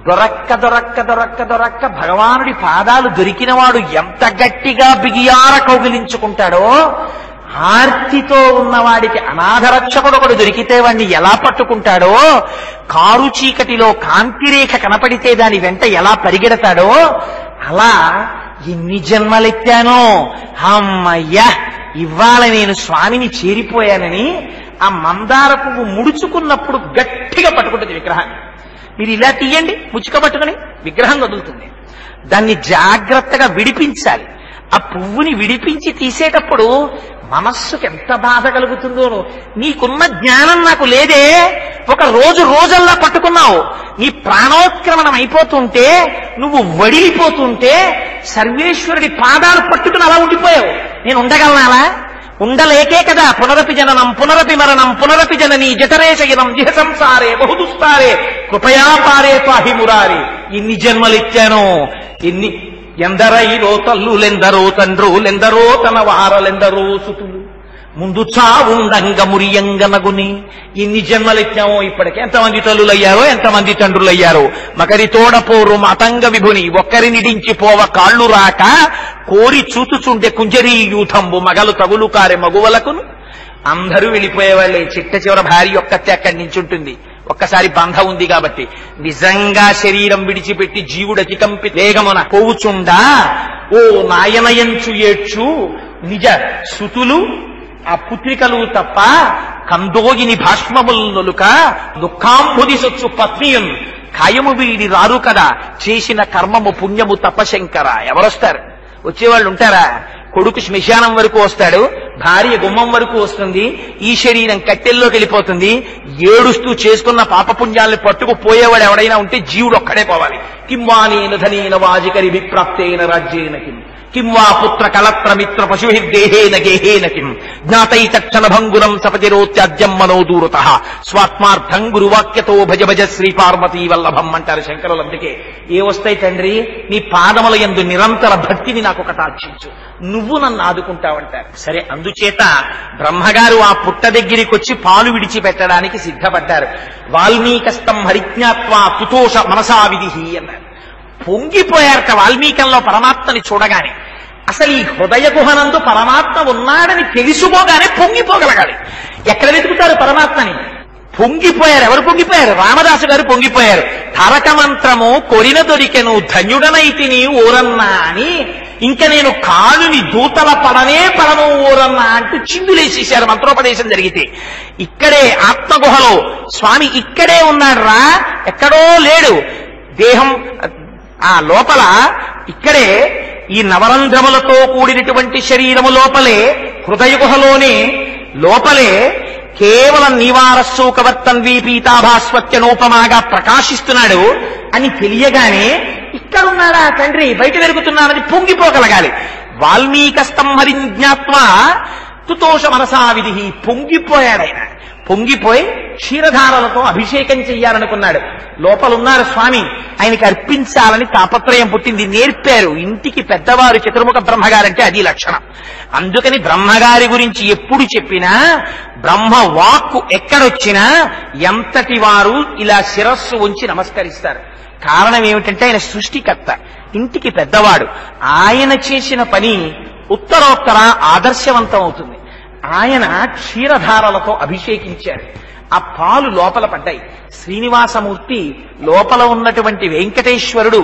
దొరక్క భగవానుడి పాదాలు దొరికినవాడు ఎంత గట్టిగా బిగియార కౌగిలించుకుంటాడో, ఆర్తితో ఉన్నవాడికి అనాథరక్షకుడు ఒకడు దొరికితే వాడిని ఎలా పట్టుకుంటాడో, కారు చీకటిలో కాంతిరేఖ కనపడితే దాని వెంట ఎలా పరిగెడతాడో, అలా ఎన్ని జన్మలెత్తానో అమ్మయ్యా ఇవాళ నేను స్వామిని చేరిపోయానని ఆ మందార పువ్వు ముడుచుకున్నప్పుడు గట్టిగా పట్టుకుంటుంది విగ్రహాన్ని. మీరు ఇలా తీయండి, ముచ్చుక పట్టుకుని విగ్రహం వదులుతుంది. దాన్ని జాగ్రత్తగా విడిపించాలి. ఆ పువ్వుని విడిపించి తీసేటప్పుడు మనస్సుకి ఎంత బాధ కలుగుతుందో. నీకున్న జ్ఞానం నాకు లేదే, ఒక రోజల్లా పట్టుకున్నావు. నీ ప్రాణోత్క్రమణం అయిపోతుంటే, నువ్వు వడిలిపోతుంటే సర్వేశ్వరుడి పాదాలు పట్టుకుని అలా ఉండిపోయావు. నేను ఉండగలనా అలా? ఉండలేకే కదా పునరపి జననం పునరపి మరణం పునరపి జనని జఠరేశయనం జిహ సంసారే బహుదుస్తారే కృపయా పారే పాహి మురారి. ఇన్ని జన్మలిచ్చాను, ఇన్ని ఎందరైరో తల్లులెందరో తండ్రులెందరో తన వారలెందరో సుతులు ముందు చావుండంగ మురియంగనగుని. ఇన్ని జన్మలెత్తామో ఇప్పటికే ఎంతమంది తల్లులయ్యారో ఎంతమంది తండ్రులయ్యారో. మకరి తోడపోరు మాతంగ విభుని ఒక్కరినిడించి పోవ కాళ్ళు రాక కోరి చూచుచుండే కుంజరీ యూథంబు మగలు తగులు కారే మగువలకును. అందరూ వెళ్ళిపోయేవాళ్లే. చిట్ట చివర భార్య ఒక్కతే అక్కడి నుంచి ఉంటుంది. ఒక్కసారి బంధం ఉంది కాబట్టి. నిజంగా శరీరం విడిచిపెట్టి జీవుడు అతికంపి వేగమున పోవుచుండా ఓ నాయనయంచు ఏడ్చు నిజ సుతులు ఆ పుత్రికలు తప్ప కందోగిని భాష్మముల్ నొలుక దుఃఖాంబుది సొచ్చు పత్నియం ఖాయము వీడి రారు కదా చేసిన కర్మము పుణ్యము తపశంకర. ఎవరొస్తారు? వచ్చేవాళ్ళు ఉంటారా? కొడుకు శ్మశానం వరకు వస్తాడు, భార్య గుమ్మం వరకు వస్తుంది, ఈ శరీరం కట్టెల్లోకి వెళ్ళిపోతుంది. ఏడుస్తూ చేసుకున్న పాపపుణ్యాల్ని పట్టుకుపోయేవాడు ఎవడైనా ఉంటే జీవుడు ఒక్కడే పోవాలి. కింవానేన ధనేన వాజికరి విప్రాప్తేన రాజ్యేన కిం వా పుత్ర కళత్ర మిత్ర పశుభిర్దేహేన గేహేన కిం జ్ఞాతైతక్షణ భంగురం సపతిరోత్యాజ్యం మనోదూరత స్వాత్మార్థం గురువాక్యతో భజ భజ శ్రీ పార్వతీ వల్లభం అంటారు శంకరులు. అందుకే ఏ వస్తాయి తండ్రి, నీ పాదముల యందు నిరంతర భక్తిని నాకు కటాక్షించు, నువ్వు నన్ను ఆదుకుంటావంటారు. సరే, అందుచేత బ్రహ్మగారు ఆ పుట్ట దగ్గరికి వచ్చి పాలు విడిచిపెట్టడానికి సిద్ధపడ్డారు. వాల్మీకస్తం హరిజ్ఞాత్వా తుతోష మనసా విధిహి అన్నారు. పొంగిపోయారట వాల్మీకంలో పరమాత్మని చూడగానే. అసలు ఈ హృదయ గుహనందు పరమాత్మ ఉన్నాడని తెలుసుకోగానే పొంగిపోగలగాలి. ఎక్కడ వెతుకుతారు పరమాత్మని? పొంగిపోయారు. ఎవరు పొంగిపోయారు? రామదాసు గారు పొంగిపోయారు. తారక మంత్రము కొరిన దొరికెను ధన్యుడనైతిని ఓరన్నా అని, ఇంకా నేను కాలుని దూతల పడనే పడను ఓరన్నా అంటూ చిందులేసేశారు మంత్రోపదేశం జరిగితే. ఇక్కడే ఆత్మగుహలో స్వామి ఇక్కడే ఉన్నాడు రా, ఎక్కడో లేడు. దేహం ఆ లోపల ఇక్కడే ఈ నవరంధ్రములతో కూడినటువంటి శరీరము లోపలే, హృదయ గుహలోనే లోపలే కేవలం నివారస్సూకవర్తన్వీ పీతాభాస్వత్యనోపమాగా ప్రకాశిస్తున్నాడు అని తెలియగానే ఇక్కడున్నాడా తండ్రి, బయట వెరుగుతున్నాడని పొంగిపోగలగాలి. వాల్మీకస్తం హరిజ్ఞాత్వా తుతోష మనసా విధిహి. పొంగిపోయాడాయన. పొంగిపోయి క్షీరధారలతో అభిషేకం చెయ్యాలనుకున్నాడు. లోపలున్నారు స్వామి, ఆయనకి అర్పించాలని తాపత్రయం పుట్టింది. నేర్పారు ఇంటికి పెద్దవారు. చతుర్ముఖ బ్రహ్మగారంటే అది లక్షణం. అందుకని బ్రహ్మగారి గురించి ఎప్పుడు చెప్పినా, బ్రహ్మ వాక్కు ఎక్కడొచ్చినా ఎంతటి వారు ఇలా శిరస్సు ఉంచి నమస్కరిస్తారు. కారణం ఏమిటంటే ఆయన సృష్టికర్త, ఇంటికి పెద్దవాడు. ఆయన చేసిన పని ఉత్తరోత్తర ఆదర్శవంతం అవుతుంది. ఆయన క్షీరధారలతో అభిషేకించారు. ఆ పాలు లోపల పడ్డాయి. శ్రీనివాసమూర్తి లోపల ఉన్నటువంటి వెంకటేశ్వరుడు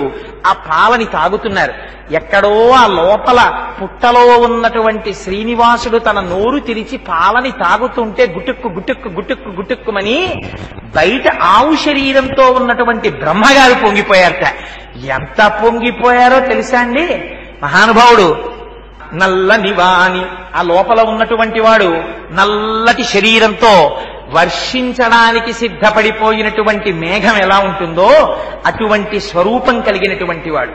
ఆ పాలని తాగుతున్నారు. ఎక్కడో ఆ లోపల పుట్టలో ఉన్నటువంటి శ్రీనివాసుడు తన నోరు తెరిచి పాలని తాగుతుంటే గుటుక్కు గుటుక్కు గుటుక్కు గుటుక్కుమని బయట ఆవు శరీరంతో ఉన్నటువంటి బ్రహ్మగారు పొంగిపోయారట. ఎంత పొంగిపోయారో తెలుసా అండి మహానుభావుడు. నల్లని వాణి, ఆ లోపల ఉన్నటువంటి వాడు నల్లటి శరీరంతో వర్షించడానికి సిద్ధపడిపోయినటువంటి మేఘం ఎలా ఉంటుందో అటువంటి స్వరూపం కలిగినటువంటి వాడు.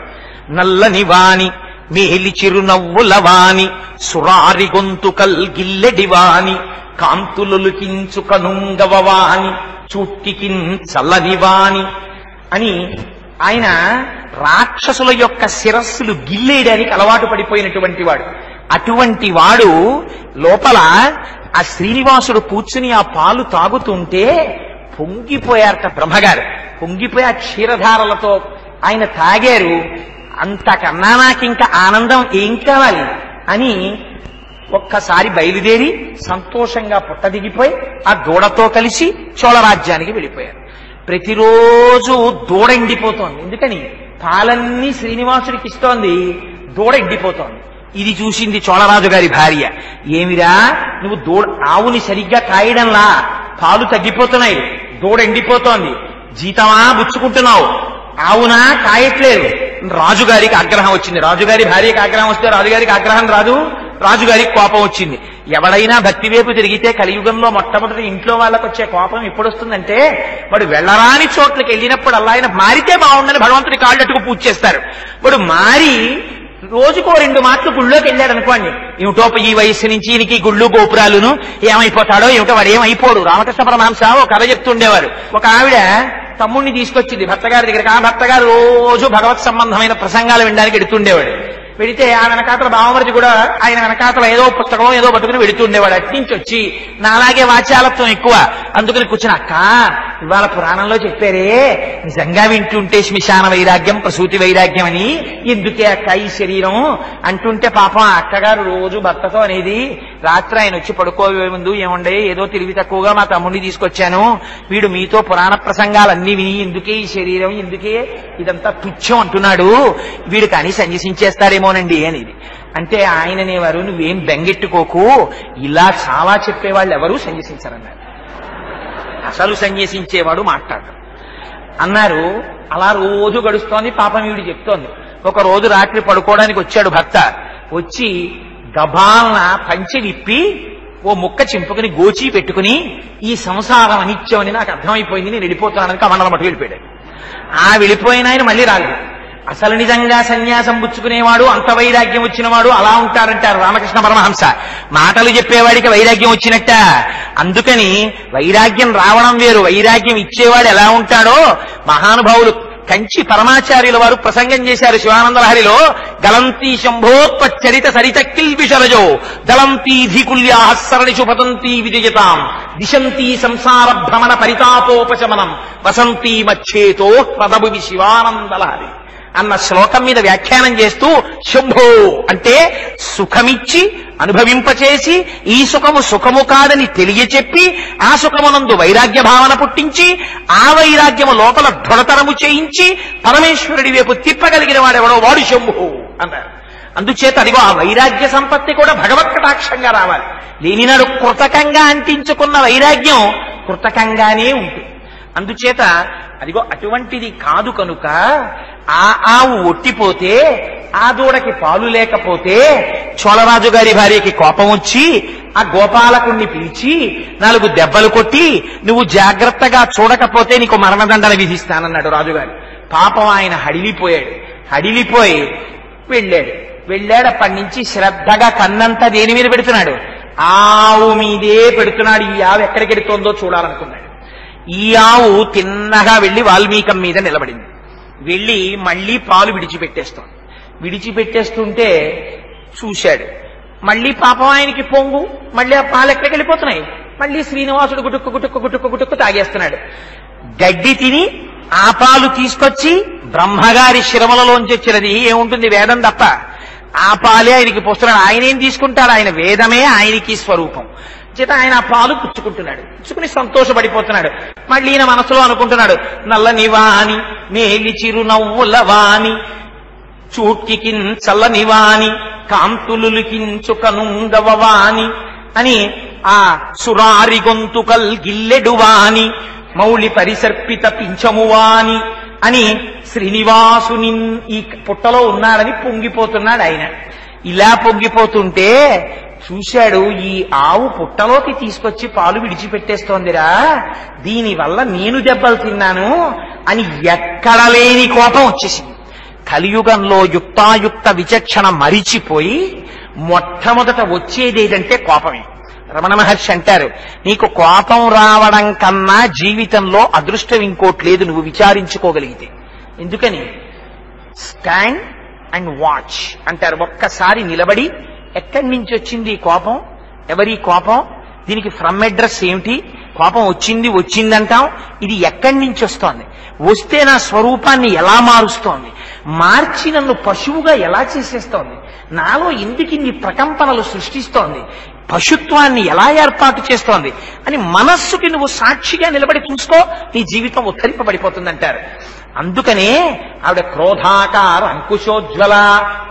నల్లని వాణి మేలి చిరునవ్వుల వాణి సురారి గొంతు కల్గిల్లెడి వాణి కాంతులొలికించు కనుంగవవాణి చూట్టికిన్ చల్లని వాణి అని ఆయన రాక్షసుల యొక్క శిరస్సులు గిల్లేయడానికి అలవాటు పడిపోయినటువంటి వాడు. అటువంటి వాడు లోపల ఆ శ్రీనివాసుడు కూర్చుని ఆ పాలు తాగుతుంటే పొంగిపోయారట బ్రహ్మగారు. పొంగిపోయి ఆ క్షీరధారలతో ఆయన తాగారు. అంతకన్నా నాకింకా ఆనందం ఏం కావాలి అని ఒక్కసారి బయలుదేరి సంతోషంగా పుట్టదిగిపోయి ఆ దూడతో కలిసి చోళరాజ్యానికి వెళ్ళిపోయారు. ప్రతిరోజు దూడ ఎండిపోతోంది. ఎందుకని? పాలన్నీ శ్రీనివాసుడికి ఇస్తోంది, దూడ ఎండిపోతోంది. ఇది చూసింది చోళరాజు గారి భార్య. ఏమిరా నువ్వు ఆవుని సరిగ్గా కాయడంలా పాలు తగ్గిపోతున్నాయి, దూడ ఎండిపోతోంది, జీతమా బుచ్చుకుంటున్నావు, ఆవునా కాయట్లేదు. రాజుగారికి ఆగ్రహం వచ్చింది. రాజుగారి భార్యకి ఆగ్రహం వస్తే రాజుగారికి ఆగ్రహం రాదు, రాజుగారికి కోపం వచ్చింది. ఎవడైనా భక్తి వైపు తిరిగితే కలియుగంలో మొట్టమొదటి ఇంట్లో వాళ్ళకు వచ్చే కోపం ఎప్పుడు వస్తుందంటే వాడు వెళ్ళరాని చోట్లకి వెళ్ళినప్పుడు అలా ఆయన మారితే బాగుండని భగవంతుడి కాళ్ళట్టుకు పూజ చేస్తారు. వాడు మారి రోజుకో 2 మాటలు గుళ్ళోకి వెళ్ళాడు అనుకోండి, ఏమిటో ఈ వయస్సు నుంచి ఈయనకి గుళ్ళు గోపురాలును ఏమైపోతాడో ఏమిటో, వాడు ఏమైపోడు. రామకృష్ణ పరమహంస ఒక కథ చెప్తుండేవారు. ఒక ఆవిడ తమ్ముడిని తీసుకొచ్చింది భర్తగారి దగ్గరికి. ఆ భర్తగారు రోజు భగవత్ సంబంధమైన ప్రసంగాలు వినడానికి వెడుతుండేవాడు. వెడితే ఆ వెనకాతల బావమరిది కూడా ఆయన వెనకాతల ఏదో పుస్తకం ఏదో పట్టుకుని వెడుతుండేవాడు. అట్నుంచి వచ్చి నాలాగే వాచాలత్వం ఎక్కువ, అందుకని కూర్చుని అక్క ఇవాళ పురాణంలో చెప్పారే నిజంగా వింటుంటే శ్మశాన వైరాగ్యం ప్రసూతి వైరాగ్యం అని, ఎందుకే అక్క ఈ శరీరం అంటుంటే పాపం ఆ అక్కగారు రోజు భర్తతో అనేది, రాత్రి ఆయన వచ్చి పడుకోవే ముందు ఏముండే ఏదో తెలివి తక్కువగా మా తమ్ముడిని తీసుకొచ్చాను, వీడు మీతో పురాణ ప్రసంగాలన్నీ విని ఎందుకే ఈ శరీరం ఎందుకే ఇదంతా తుచ్చం అంటున్నాడు, వీడు కానీ సన్యసించేస్తాడేమోనండి అనేది. అంటే ఆయననేవారు నువ్వేం బెంగెట్టుకోకు, ఇలా చాలా చెప్పేవాళ్ళు ఎవరూ సన్యసించరన్నారు, అసలు సన్యసించేవాడు మాట్లాడు అన్నారు. అలా రోజు గడుస్తోంది. పాపం వీడు చెప్తోంది. ఒక రోజు రాత్రి పడుకోవడానికి వచ్చాడు భర్త. వచ్చి గబాలన పంచె విప్పి ఓ ముక్క చింపుకుని గోచి పెట్టుకుని ఈ సంసారం అనిత్యమని నాకు అర్థమైపోయింది, నేను వెళ్ళిపోతున్నానని కమండలం మటు వెళ్ళిపోయాడు. ఆ వెళ్ళిపోయిన ఆయన మళ్ళీ రాలేదు. అసలు నిజంగా సన్యాసం పుచ్చుకునేవాడు అంత వైరాగ్యం వచ్చినవాడు అలా ఉంటారంటారు రామకృష్ణ పరమహంస. మాటలు చెప్పేవాడికి వైరాగ్యం వచ్చినట్ట. అందుకని వైరాగ్యం రావడం వేరు, వైరాగ్యం ఇచ్చేవాడు ఎలా ఉంటాడో మహానుభావులు కంచి పరమాచార్యుల వారు ప్రసంగం చేశారు శివానందలహరిలో. గలంతి శంభోత్పచ్చరిత సరిత కిల్బిషరజో దళంతీధికుల్యా సరణిషు పతంతి విజయతాం దిశంతి సంసార భ్రమణ పరితాపోపశమనం వసంతి మచ్చేతో పదభువి శివానందలహరి అన్న శ్లోకం మీద వ్యాఖ్యానం చేస్తూ శంభో అంటే సుఖమిచ్చి అనుభవింపచేసి ఈ సుఖము సుఖము కాదని తెలియచెప్పి ఆ సుఖమునందు వైరాగ్య భావన పుట్టించి ఆ వైరాగ్యము లోపల దృఢతరము చేయించి పరమేశ్వరుడి వైపు తిప్పగలిగిన వాడెవడో వాడు శంభో అన్నారు. అందుచేత అదిగో ఆ వైరాగ్య సంపత్తి కూడా భగవత్ కటాక్షంగా రావాలి. లేనినాడు కృతకంగా అంటించుకున్న వైరాగ్యం కృతకంగానే ఉంటుంది. అందుచేత అదిగో అటువంటిది కాదు కనుక ఆ ఆవు ఒట్టిపోతే ఆ దూడకి పాలు లేకపోతే చోళరాజు గారి భార్యకి కోపం వచ్చి ఆ గోపాలకుణ్ణి పిలిచి 4 దెబ్బలు కొట్టి నువ్వు జాగ్రత్తగా చూడకపోతే నీకు మరణదండన విధిస్తానన్నాడు రాజుగారు. పాపం ఆయన హడిలిపోయి వెళ్ళాడు. అప్పటి నుంచి శ్రద్ధగా కన్నంతా దేని మీద పెడుతున్నాడు? ఆవు మీదే పెడుతున్నాడు. ఈ ఆవు ఎక్కడికి వెడుతోందో చూడాలనుకున్నాడు. ఈ ఆవు తిన్నగా వెళ్లి వాల్మీకం మీద నిలబడింది. వెళ్ళి మళ్లీ పాలు విడిచిపెట్టేస్తుంటే చూశాడు. మళ్లీ పాపం ఆయనకి పొంగు, మళ్లీ ఆ పాలు ఎక్కడికి వెళ్ళిపోతున్నాయి. మళ్లీ శ్రీనివాసుడు గుటుక్కు తాగేస్తున్నాడు. గడ్డి తిని ఆ పాలు తీసుకొచ్చి బ్రహ్మగారి శిరములలోంచి వచ్చినది ఏముంటుంది వేదం తప్ప, ఆ పాలే ఆయనకి పోస్తున్నాడు. ఆయనేం తీసుకుంటాడు? ఆయన వేదమే ఆయనకి స్వరూపం చేత ఆయన ఆ పాలు పుచ్చుకుని సంతోషపడిపోతున్నాడు. మళ్ళీ ఈయన మనసులో అనుకుంటున్నాడు, నల్లని వాని మేలి చిరు నవ్వుల వాని చూట్కికిన్ చల్లని వాని కాంతులుకించు కనుంగవ వాని అని ఆ సురారి గొంతుకల్ గిల్లెడు వాని మౌళి పరిసర్పిత పింఛము వాని అని శ్రీనివాసుని ఈ పుట్టలో ఉన్నాడని పొంగిపోతున్నాడు ఆయన. ఇలా పొంగిపోతుంటే చూశాడు, ఈ ఆవు పుట్టలోకి తీసుకొచ్చి పాలు విడిచిపెట్టేస్తోందిరా, దీనివల్ల నేను దెబ్బలు తిన్నాను అని ఎక్కడ లేని కోపం వచ్చేసింది. కలియుగంలో యుక్తాయుక్త విచక్షణ మరిచిపోయి మొట్టమొదట వచ్చేది ఏదంటే కోపమే. రమణ మహర్షి అంటారు, నీకు కోపం రావడం కన్నా జీవితంలో అదృష్టం ఇంకోట్లేదు నువ్వు విచారించుకోగలిగితే. ఎందుకని? స్టాండ్ అండ్ వాచ్ అంటారు. ఒక్కసారి నిలబడి ఎక్కడి నుంచి వచ్చింది ఈ కోపం, ఎవరి కోపం, దీనికి ఫ్రమ్ అడ్రస్ ఏమిటి, కోపం వచ్చిందంటాం, ఇది ఎక్కడి నుంచి వస్తోంది, వస్తే నా స్వరూపాన్ని ఎలా మారుస్తోంది, మార్చి నన్ను పశువుగా ఎలా చేసేస్తోంది, నాలో ఎందుకిన్ని ప్రకంపనలు సృష్టిస్తోంది, పశుత్వాన్ని ఎలా ఏర్పాటు చేస్తోంది అని మనస్సుకి నువ్వు సాక్షిగా నిలబడి చూసుకో, నీ జీవితం ఉత్తరింపబడిపోతుందంటారు. అందుకనే ఆవిడ క్రోధాకార అంకుశోజ్వల.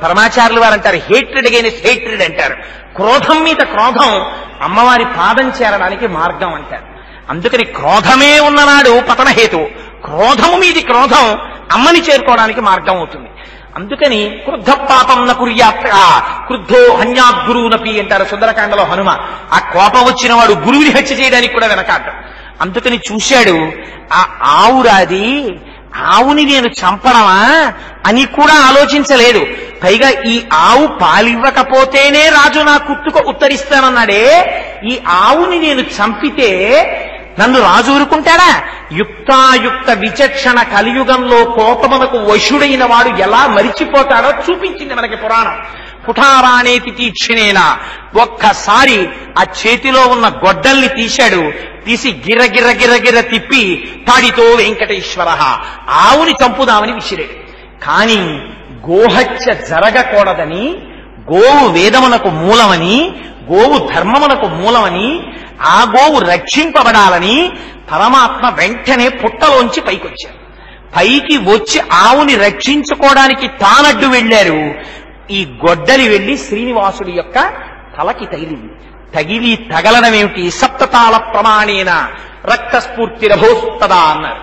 పరమాచార్యులు వారు అంటారు హేట్రెడ్ అగైనెస్ట్ హేట్రెడ్ అంటారు. క్రోధం మీద క్రోధం అమ్మవారి పాదం చేరడానికి మార్గం అంటారు. అందుకని క్రోధమే ఉన్ననాడు పతనహేతు, క్రోధము మీది క్రోధం అమ్మని చేరుకోవడానికి మార్గం అవుతుంది. అందుకని క్రుద్ధ పాపం న కుర్యాత్ క్రుద్ధో హన్యాద్గురువునపి అంటారు సుందరకాండలో హనుమ. ఆ కోపం వచ్చిన వాడు గురువుని హత్య చేయడానికి కూడా వెనకాడు. అందుకని చూశాడు ఆ ఆవురాది, ఆవుని నేను చంపడమా అని కూడా ఆలోచించలేదు. పైగా ఈ ఆవు పాలివ్వకపోతేనే రాజు నా కుట్టుకు ఉత్తరిస్తానన్నాడే, ఈ ఆవుని నేను చంపితే నన్ను రాజు ఊరుకుంటాడా? యుక్తాయుక్త విచక్షణ కలియుగంలో కోపమునకు వశుడైన వాడు ఎలా మరిచిపోతాడో చూపించింది మనకి పురాణం. కుఠారానేతి తీక్షిణేనా, ఒక్కసారి ఆ చేతిలో ఉన్న గొడ్డల్ని తీశాడు. తీసి గిర్ర గిర్ర గిర్ర తిప్పి తాడితో వెంకటేశ్వర ఆవుని చంపుదామని విసిరాడు. కాని గోహత్య జరగకూడదని, గోవు వేదమునకు మూలమని, గోవు ధర్మమునకు మూలమని, ఆ గోవు రక్షింపబడాలని పరమాత్మ వెంటనే పుట్టలోంచి పైకొచ్చారు. పైకి వచ్చి ఆవుని రక్షించుకోవడానికి తానడ్డు వెళ్ళారు. ఈ గొడ్డలి వెళ్లి శ్రీనివాసుడి యొక్క తలకి తగిలింది. తగిలి తగలడం ఏమిటి? సప్తతాళ ప్రమాణేన రక్తస్ఫూర్తిరభోస్తదా అన్నారు.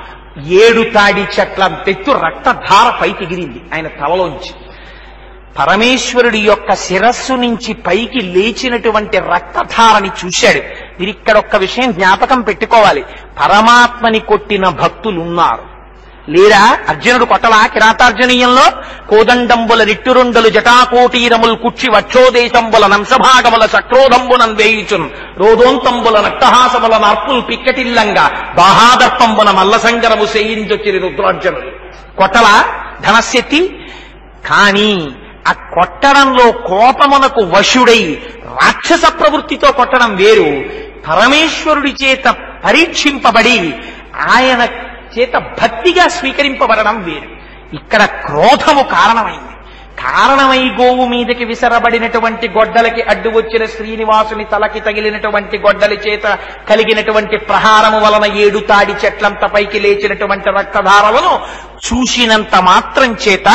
7 తాడి చెట్ల తెత్తు రక్తధార పైకి ఎగిరింది ఆయన తలలోంచి. పరమేశ్వరుడి యొక్క శిరస్సు నుంచి పైకి లేచినటువంటి రక్తధారని చూశాడు. మీరు ఇక్కడ ఒక్క విషయం జ్ఞాపకం పెట్టుకోవాలి. పరమాత్మని కొట్టిన భక్తులున్నారు లేరా? అర్జునుడు కొట్టలా కిరాతార్జునీయంలో? కోదండంబుల నిట్టురుండలు జటాకోటీరముల్ కుక్షి వక్షోదేశంబుల నంశభాగముల చక్రోదంబునం వేయిచున్ రోదోంతంబుల నట్టహాసముల నార్పుల్ పిక్కటిల్లంగా బాహాదర్పంబున మల్లసంగరము చేయించొచ్చిరి రుద్రార్జునుడు. కొట్టలా ధనస్యెత్తి? కానీ ఆ కొట్టడంలో కోపమునకు వశుడై రాక్షస ప్రవృత్తితో కొట్టడం వేరు, పరమేశ్వరుడి చేత పరీక్షింపబడి ఆయన చేత భక్తిగా స్వీకరింపబడడం వేరు. ఇక్కడ క్రోధము కారణమై గోవు మీదకి విసరబడినటువంటి గొడ్డలకి అడ్డు వచ్చిన శ్రీనివాసుని తలకి తగిలినటువంటి గొడ్డలి చేత కలిగినటువంటి ప్రహారము వలన 7 తాడి చెట్లంత పైకి లేచినటువంటి రక్తధారలను చూసినంత మాత్రం చేత,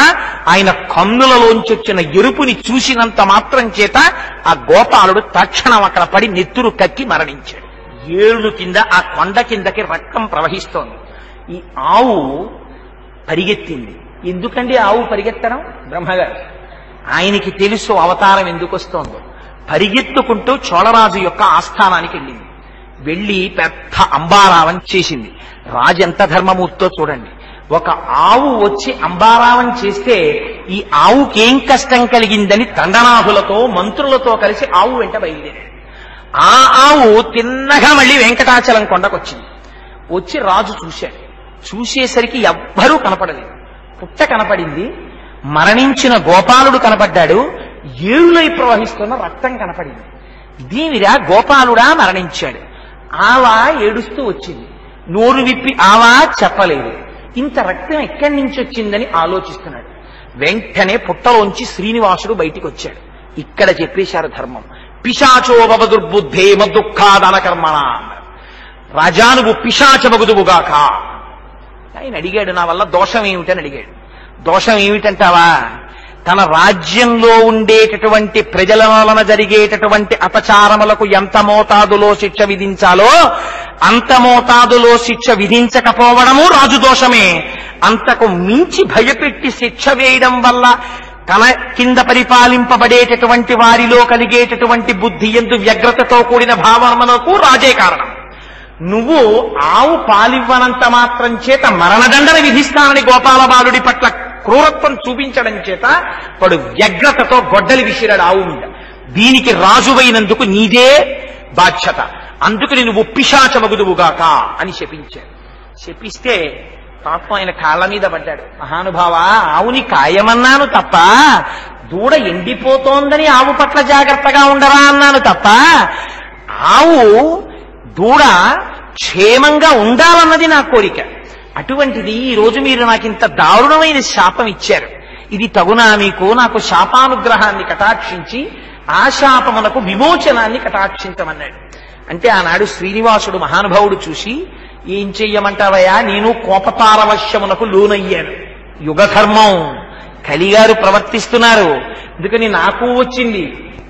ఆయన కన్నులలోంచొచ్చిన ఎరుపుని చూసినంత మాత్రం చేత ఆ గోపాలుడు తక్షణం అక్కడ పడి నెత్తురు కక్కి మరణించాడు. 7 కింద ఆ కొండ కిందకి రక్తం ప్రవహిస్తోంది. ఈ ఆవు పరిగెత్తింది. ఎందుకండి ఆవు పరిగెత్తడం? బ్రహ్మగారు ఆయనకి తెలుసు అవతారం ఎందుకు వస్తోందో. పరిగెత్తుకుంటూ చోళరాజు యొక్క ఆస్థానానికి వెళ్ళింది. వెళ్ళి పెద్ద అంబారావం చేసింది. రాజు ఎంత ధర్మమూర్తో చూడండి. ఒక ఆవు వచ్చి అంబారావం చేస్తే ఈ ఆవుకేం కష్టం కలిగిందని దండనాథులతో మంత్రులతో కలిసి ఆవు వెంట బయలుదేరాడు. ఆ ఆవు తిన్నగా మళ్ళీ వెంకటాచలం కొండకొచ్చింది. వచ్చి రాజు చూశాడు. చూసేసరికి ఎవ్వరూ కనపడలేదు. పుట్ట కనపడింది, మరణించిన గోపాలుడు కనపడ్డాడు, ఏళ్ళై ప్రవహిస్తున్న రక్తం కనపడింది. దీనిరా గోపాలుడా మరణించాడు. ఆవా ఏడుస్తూ వచ్చింది. నోరు విప్పి ఆవా చెప్పలేదు. ఇంత రక్తం ఎక్కడి నుంచి వచ్చిందని ఆలోచిస్తున్నాడు. వెంటనే పుట్టలోంచి శ్రీనివాసుడు బయటికి వచ్చాడు. ఇక్కడ చెప్పేశారు ధర్మం. పిశాచోభవ దుర్బుద్ధే మద్దుఃఖాదన కర్మణ అన్నారు. రాజా నువ్వు పిశాచమగుదువుగాక. ఆయన అడిగాడు, నా వల్ల దోషం ఏమిటని అడిగాడు. దోషం ఏమిటంటావా? తన రాజ్యంలో ఉండేటటువంటి ప్రజల వలన జరిగేటటువంటి అపచారములకు ఎంత మోతాదులో శిక్ష విధించాలో అంత మోతాదులో శిక్ష విధించకపోవడము రాజు దోషమే. అంతకు మించి భయపెట్టి శిక్ష వేయడం వల్ల తన కింద పరిపాలింపబడేటటువంటి వారిలో కలిగేటటువంటి బుద్ధి ఎందు వ్యగ్రతతో కూడిన భావనకు రాజే కారణం. నువ్వు ఆవు పాలివ్వనంత మాత్రం చేత మరణదండన విధిస్తానని గోపాలబాలుడి పట్ల క్రూరత్వం చూపించడం చేత వాడు వ్యగ్రతతో గొడ్డలి విసిరాడు ఆవు మీద. దీనికి రాజువైనందుకు నీదే బాధ్యత, అందుకని నువ్వు పిశాచమగుదువుగాక అని శపించాడు. శపిస్తే పాపం ఆయన కాళ్ళ మీద పడ్డాడు. మహానుభావ, ఆవుని కాయమన్నాను తప్ప దూడ ఎండిపోతోందని ఆవు పట్ల జాగ్రత్తగా ఉండరా అన్నాను తప్ప ఆవు దూడ క్షేమంగా ఉండాలన్నది నా కోరిక. అటువంటిది ఈ రోజు మీరు నాకు ఇంత దారుణమైన శాపం ఇచ్చారు, ఇది తగునా మీకు? నాకు శాపానుగ్రహాన్ని కటాక్షించి ఆ శాపమునకు విమోచనాన్ని కటాక్షించమన్నాడు. అంటే ఆనాడు శ్రీనివాసుడు మహానుభావుడు చూసి, ఏం చెయ్యమంటావయ్యా, నేను కోపపారవశ్యమునకు లోనయ్యాను, యుగధర్మం, కలిగారు ప్రవర్తిస్తున్నారు, అందుకని నాకు వచ్చింది.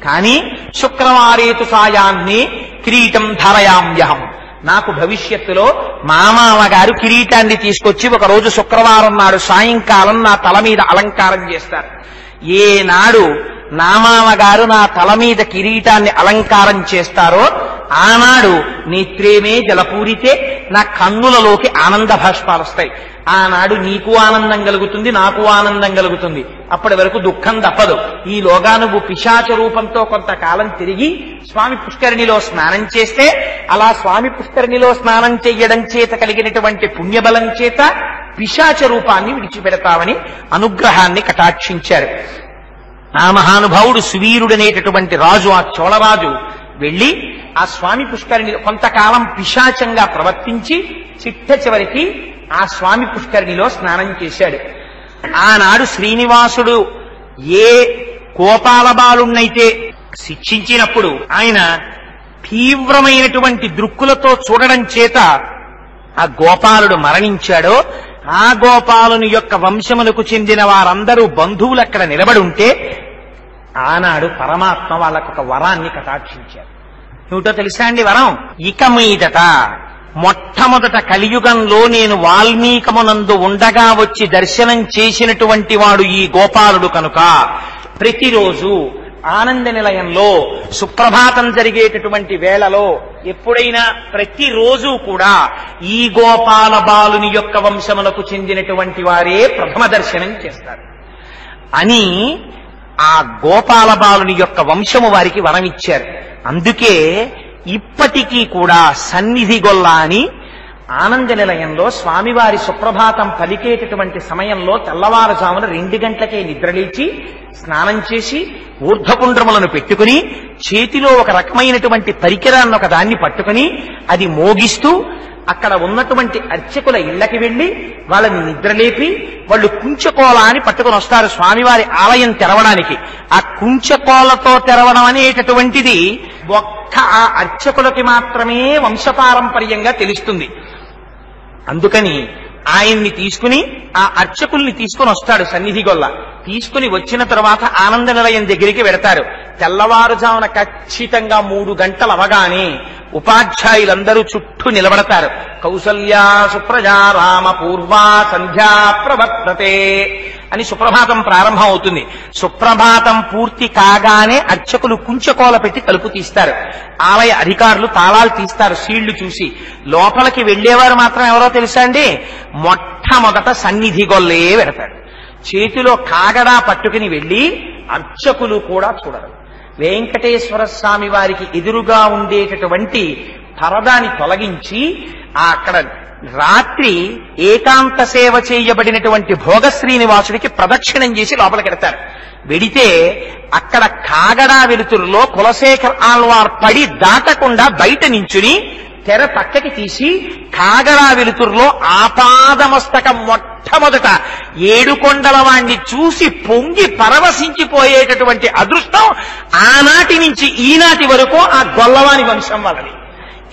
కానీ శుక్రవారేతు సాయాన్ని కిరీటం ధారయామ్యహం, నాకు భవిష్యత్తులో మా మామగారు కిరీటాన్ని తీసుకొచ్చి ఒకరోజు శుక్రవారం నాడు సాయంకాలం నా తల మీద అలంకారం చేస్తారు. ఏనాడు నా మామగారు నా తల మీద కిరీటాన్ని అలంకారం చేస్తారో ఆనాడు నేత్రేమే జలపూరితే, నా కన్నులలోకి ఆనంద భాష్పాలు వస్తాయి. ఆనాడు నీకు ఆనందం కలుగుతుంది, నాకు ఆనందం కలుగుతుంది. అప్పటి వరకు దుఃఖం తప్పదు. ఈలోగా నువ్వు పిశాచ రూపంతో కొంతకాలం తిరిగి స్వామి పుష్కరిణిలో స్నానం చేస్తే, అలా స్వామి పుష్కరిణిలో స్నానం చెయ్యడం చేత కలిగినటువంటి పుణ్యబలం చేత పిశాచ రూపాన్ని విడిచిపెడతావని అనుగ్రహాన్ని కటాక్షించారు. ఆ మహానుభావుడు సువీరుడనేటటువంటి రాజు, ఆ చోళరాజు వెళ్లి ఆ స్వామి పుష్కరిణి కొంతకాలం పిశాచంగా ప్రవర్తించి చిట్ట చివరికి ఆ స్వామి పుష్కరిణిలో స్నానం చేశాడు. ఆనాడు శ్రీనివాసుడు ఏ కోపాల బాలుణ్ణైతే శిక్షించినప్పుడు ఆయన తీవ్రమైనటువంటి దృక్కులతో చూడడం చేత ఆ గోపాలుడు మరణించాడో, ఆ గోపాలుని యొక్క వంశములకు చెందిన వారందరూ బంధువులు అక్కడ నిలబడి ఉంటే ఆనాడు పరమాత్మ వాళ్ళకు ఒక వరాన్ని కటాక్షించారు. ఏమిటో తెలుసా అండి వరం? ఇక మీదట మొట్టమొదట కలియుగంలో నేను వాల్మీకమునందు ఉండగా వచ్చి దర్శనం చేసినటువంటి వాడు ఈ గోపాలుడు కనుక ప్రతిరోజు ఆనంద నిలయంలో సుప్రభాతం జరిగేటటువంటి వేళలో ఎప్పుడైనా ప్రతిరోజు కూడా ఈ గోపాల బాలుని యొక్క వంశములకు చెందినటువంటి వారే ప్రథమ దర్శనం చేస్తారు అని ఆ గోపాల బాలుని యొక్క వంశము వారికి వరమిచ్చారు. అందుకే ఇప్పటికీ కూడా సన్నిధి గొల్ల అని ఆనంద నిలయంలో స్వామివారి సుప్రభాతం పలికేటటువంటి సమయంలో తెల్లవారుజామున 2 గంటలకే నిద్రలేచి స్నానం చేసి ఊర్ధ్వపుండ్రములను పెట్టుకుని చేతిలో ఒక రకమైనటువంటి పరికరాన్ని ఒక దాన్ని పట్టుకుని అది మోగిస్తూ అక్కడ ఉన్నటువంటి అర్చకుల ఇళ్లకి వెళ్లి వాళ్ళని నిద్రలేపి వాళ్ళు కుంచకోల అని పట్టుకుని వస్తారు స్వామివారి ఆలయం తెరవడానికి. ఆ కుంచకోలతో తెరవడం అనేటటువంటిది ఒక్క ఆ అర్చకులకి మాత్రమే వంశపారంపర్యంగా తెలుస్తుంది. అందుకని ఆయన్ని తీసుకుని ఆ అర్చకుల్ని తీసుకుని వస్తాడు సన్నిధి గొల్ల. తీసుకుని వచ్చిన తర్వాత ఆనంద నిలయం దగ్గరికి వెడతారు. తెల్లవారుజామున ఖచ్చితంగా 3 గంటలు అవగానే ఉపాధ్యాయులందరూ చుట్టూ నిలబడతారు. కౌసల్యా సుప్రజా రామ పూర్వా సంధ్యా ప్రవర్తతే అని సుప్రభాతం ప్రారంభం అవుతుంది. సుప్రభాతం పూర్తి కాగానే అర్చకులు కుంచకోల పెట్టి తలుపు తీస్తారు. ఆలయ అధికారులు తాళాలు తీస్తారు సీళ్లు చూసి. లోపలికి వెళ్లేవారు మాత్రం ఎవరో తెలుసా అండి? మొట్టమొదట సన్నిధి గొల్లే వెడతాడు. చేతిలో కాగడా పట్టుకుని వెళ్లి అర్చకులు కూడా చూడరు. వెంకటేశ్వర స్వామి వారికి ఎదురుగా ఉండేటటువంటి పరదాని తొలగించి అక్కడ రాత్రి ఏకాంత సేవ చేయబడినటువంటి భోగ శ్రీనివాసుడికి ప్రదక్షిణం చేసి లోపలికెడతారు. వెడితే అక్కడ కాగడా వెలుతురులో కులశేఖర్ ఆళ్వార్ పడి దాటకుండా బయట నించుని తెర పక్కకి తీసి కాగడా వెలుతురులో ఆపాదమస్తకం మొట్టమొదట 7 కొండల వాణ్ణి చూసి పొంగి పరవశించిపోయేటటువంటి అదృష్టం ఆనాటి నుంచి ఈనాటి వరకు ఆ గొల్లవాని వంశం వాళ్ళని.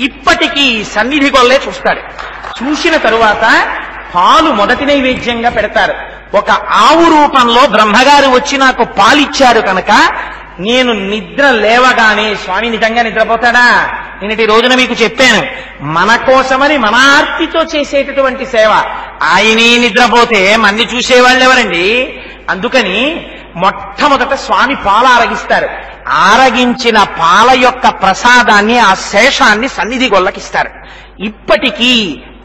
ఇప్పటికీ సన్నిధి గొల్లే చూస్తాడు. చూసిన తరువాత పాలు మొదటి నైవేద్యంగా పెడతారు. ఒక ఆవు రూపంలో బ్రహ్మగారు వచ్చి నాకు పాలిచ్చారు కనుక నేను నిద్ర లేవగానే, స్వామి నిజంగా నిద్రపోతాడా? నిన్నటి రోజున మీకు చెప్పాను, మన కోసమని మన ఆర్తితో చేసేటటువంటి సేవ. ఆయనే నిద్రపోతే మన్ని చూసేవాళ్ళు ఎవరండి? అందుకని మొట్టమొదట స్వామి పాలు ఆరగిస్తారు. ఆరగించిన పాల యొక్క ప్రసాదాన్ని, ఆ శేషాన్ని సన్నిధి గొల్లకిస్తారు. ఇప్పటికీ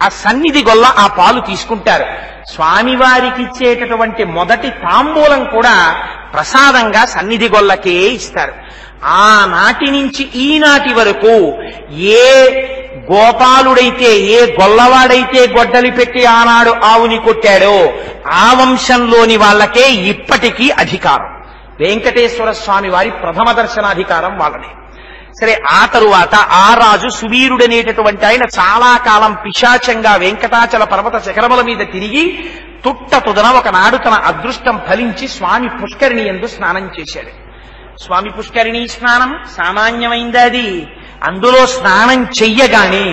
ఆ సన్నిధి గొల్ల ఆ పాలు తీసుకుంటారు. స్వామివారికి ఇచ్చేటటువంటి మొదటి తాంబూలం కూడా ప్రసాదంగా సన్నిధి గొల్లకే ఇస్తారు. ఆనాటి నుంచి ఈనాటి వరకు ఏ గోపాలుడైతే, ఏ గొల్లవాడైతే గొడ్డలి పెట్టి ఆనాడు ఆవుని కొట్టాడో ఆ వంశంలోని వాళ్ళకే ఇప్పటికీ అధికారం. వెంకటేశ్వర స్వామి వారి ప్రథమ దర్శనాధికారం వాళ్ళనే. సరే ఆ తరువాత ఆ రాజు సువీరుడనేటటువంటి ఆయన చాలా కాలం పిశాచంగా వెంకటాచల పర్వత శిఖరముల మీద తిరిగి తుదన ఒకనాడు తన అదృష్టం ఫలించి స్వామి పుష్కరిణి యందు స్నానం చేశాడు. స్వామి పుష్కరిణి స్నానం సామాన్యమైంది. అది అందులో స్నానం చెయ్యగానే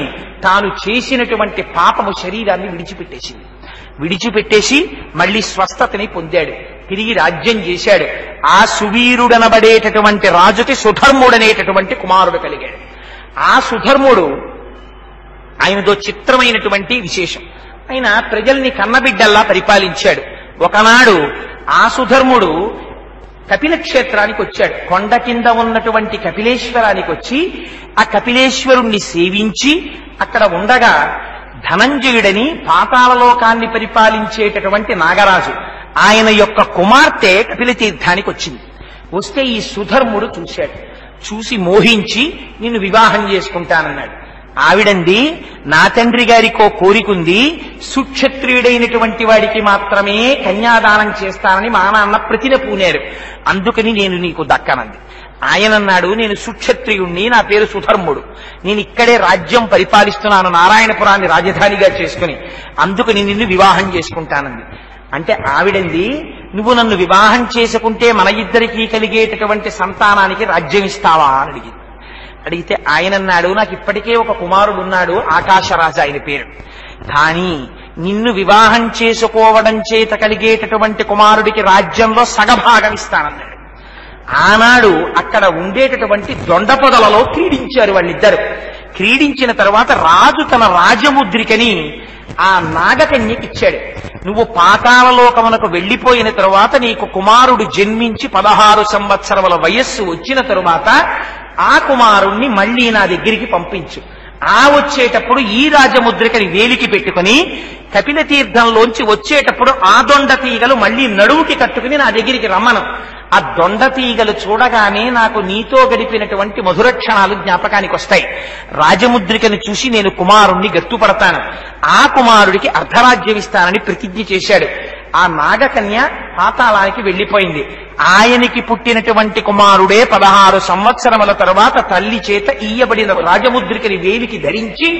తాను చేసినటువంటి పాపము శరీరాన్ని విడిచిపెట్టేసి మళ్ళీ స్వస్థతని పొందాడు. తిరిగి రాజ్యం చేశాడు. ఆ సువీరుడనబడేటటువంటి రాజుకి సుధర్ముడనేటటువంటి కుమారుడు కలిగాడు. ఆ సుధర్ముడు ఆయనతో చిత్రమైనటువంటి విశేషం. ఆయన ప్రజల్ని కన్నబిడ్డల్లా పరిపాలించాడు. ఒకనాడు ఆ సుధర్ముడు కపిల క్షేత్రానికి వచ్చాడు. కొండ కింద ఉన్నటువంటి కపిలేశ్వరానికి వచ్చి ఆ కపిలేశ్వరుణ్ణి సేవించి అక్కడ ఉండగా ధనంజయుడని పాతాళలోకాన్ని పరిపాలించేటటువంటి నాగరాజు ఆయన యొక్క కుమార్తె కపిల తీర్థానికి వచ్చింది. వస్తే ఈ సుధర్ముడు చూశాడు. చూసి మోహించి నిన్ను వివాహం చేసుకుంటానన్నాడు. ఆవిడంది, నా తండ్రి గారికో కోరికుంది, సుక్షత్రియుడైనటువంటి వాడికి మాత్రమే కన్యాదానం చేస్తానని మా నాన్న ప్రతిన పూనారు, అందుకని నేను నీకు దక్కనంది. ఆయనన్నాడు, నేను సుక్షత్రియుణ్ణి, నా పేరు సుధర్ముడు, నేను ఇక్కడే రాజ్యం పరిపాలిస్తున్నాను నారాయణపురాన్ని రాజధానిగా చేసుకుని, అందుకని నిన్ను వివాహం చేసుకుంటానంది. అంటే ఆవిడంది, నువ్వు నన్ను వివాహం చేసుకుంటే మన ఇద్దరికీ కలిగేటటువంటి సంతానానికి రాజ్యం ఇస్తావా అని అడిగింది. అడిగితే ఆయనన్నాడు, నాకు ఇప్పటికే ఒక కుమారుడు ఉన్నాడు, ఆకాశరాజు ఆయన పేరు, కానీ నిన్ను వివాహం చేసుకోవడం చేత కలిగేటటువంటి కుమారుడికి రాజ్యంలో సగభాగం ఇస్తానన్నాడు. ఆనాడు అక్కడ ఉండేటటువంటి దొండ పొదలలో క్రీడించారు వాళ్ళిద్దరు. క్రీడించిన తర్వాత రాజు తన రాజముద్రికని ఆ నాగకన్యకిచ్చాడు. నువ్వు పాతాళలోకమునకు వెళ్లిపోయిన తరువాత నీకు కుమారుడు జన్మించి 16 సంవత్సరముల వయస్సు వచ్చిన తరువాత ఆ కుమారుణ్ణి మళ్లీ నా దగ్గరికి పంపించు. ఆ వచ్చేటప్పుడు ఈ రాజముద్రికని వేలికి పెట్టుకుని కపిల తీర్థంలోంచి వచ్చేటప్పుడు ఆ దొండ తీగలు మళ్లీ నడువుకి కట్టుకుని నా దగ్గరికి రమ్మను. ఆ దొండ తీగలు చూడగానే నాకు నీతో గడిపినటువంటి మధుర క్షణాలు జ్ఞాపకానికి వస్తాయి. రాజముద్రికను చూసి నేను కుమారుణ్ణి గట్టుపడతాను, ఆ కుమారుడికి అర్ధరాజ్యం ఇస్తానని ప్రతిజ్ఞ చేశాడు. ఆ నాగకన్య పాతాళానికి వెళ్లిపోయింది. ఆయనకి పుట్టినటువంటి కుమారుడే 16 సంవత్సరముల తరువాత తల్లి చేత ఈయబడిన రాజముద్రికని వేలికి ధరించి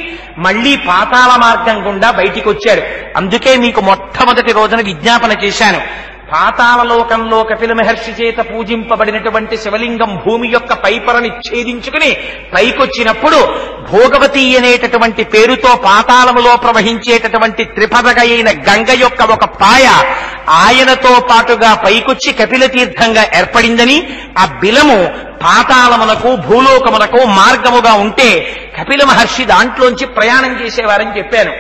మళ్లీ పాతాళ మార్గం గుండా బయటికి వచ్చాడు. అందుకే మీకు మొట్టమొదటి రోజున విజ్ఞాపన చేశాను. పాతాళలోకంలో కపిల మహర్షి చేత పూజింపబడినటువంటి శివలింగం భూమి యొక్క పైపరని ఛేదించుకుని పైకొచ్చినప్పుడు భోగవతి అనేటటువంటి పేరుతో పాతాళములో ప్రవహించేటటువంటి త్రిపదగ అయిన గంగ యొక్క ఒక పాయ ఆయనతో పాటుగా పైకొచ్చి కపిల తీర్థంగా ఏర్పడిందని, ఆ బిలము పాతాళమునకు భూలోకమునకు మార్గముగా ఉంటే కపిల మహర్షి దాంట్లోంచి ప్రయాణం చేసేవారని చెప్పాను.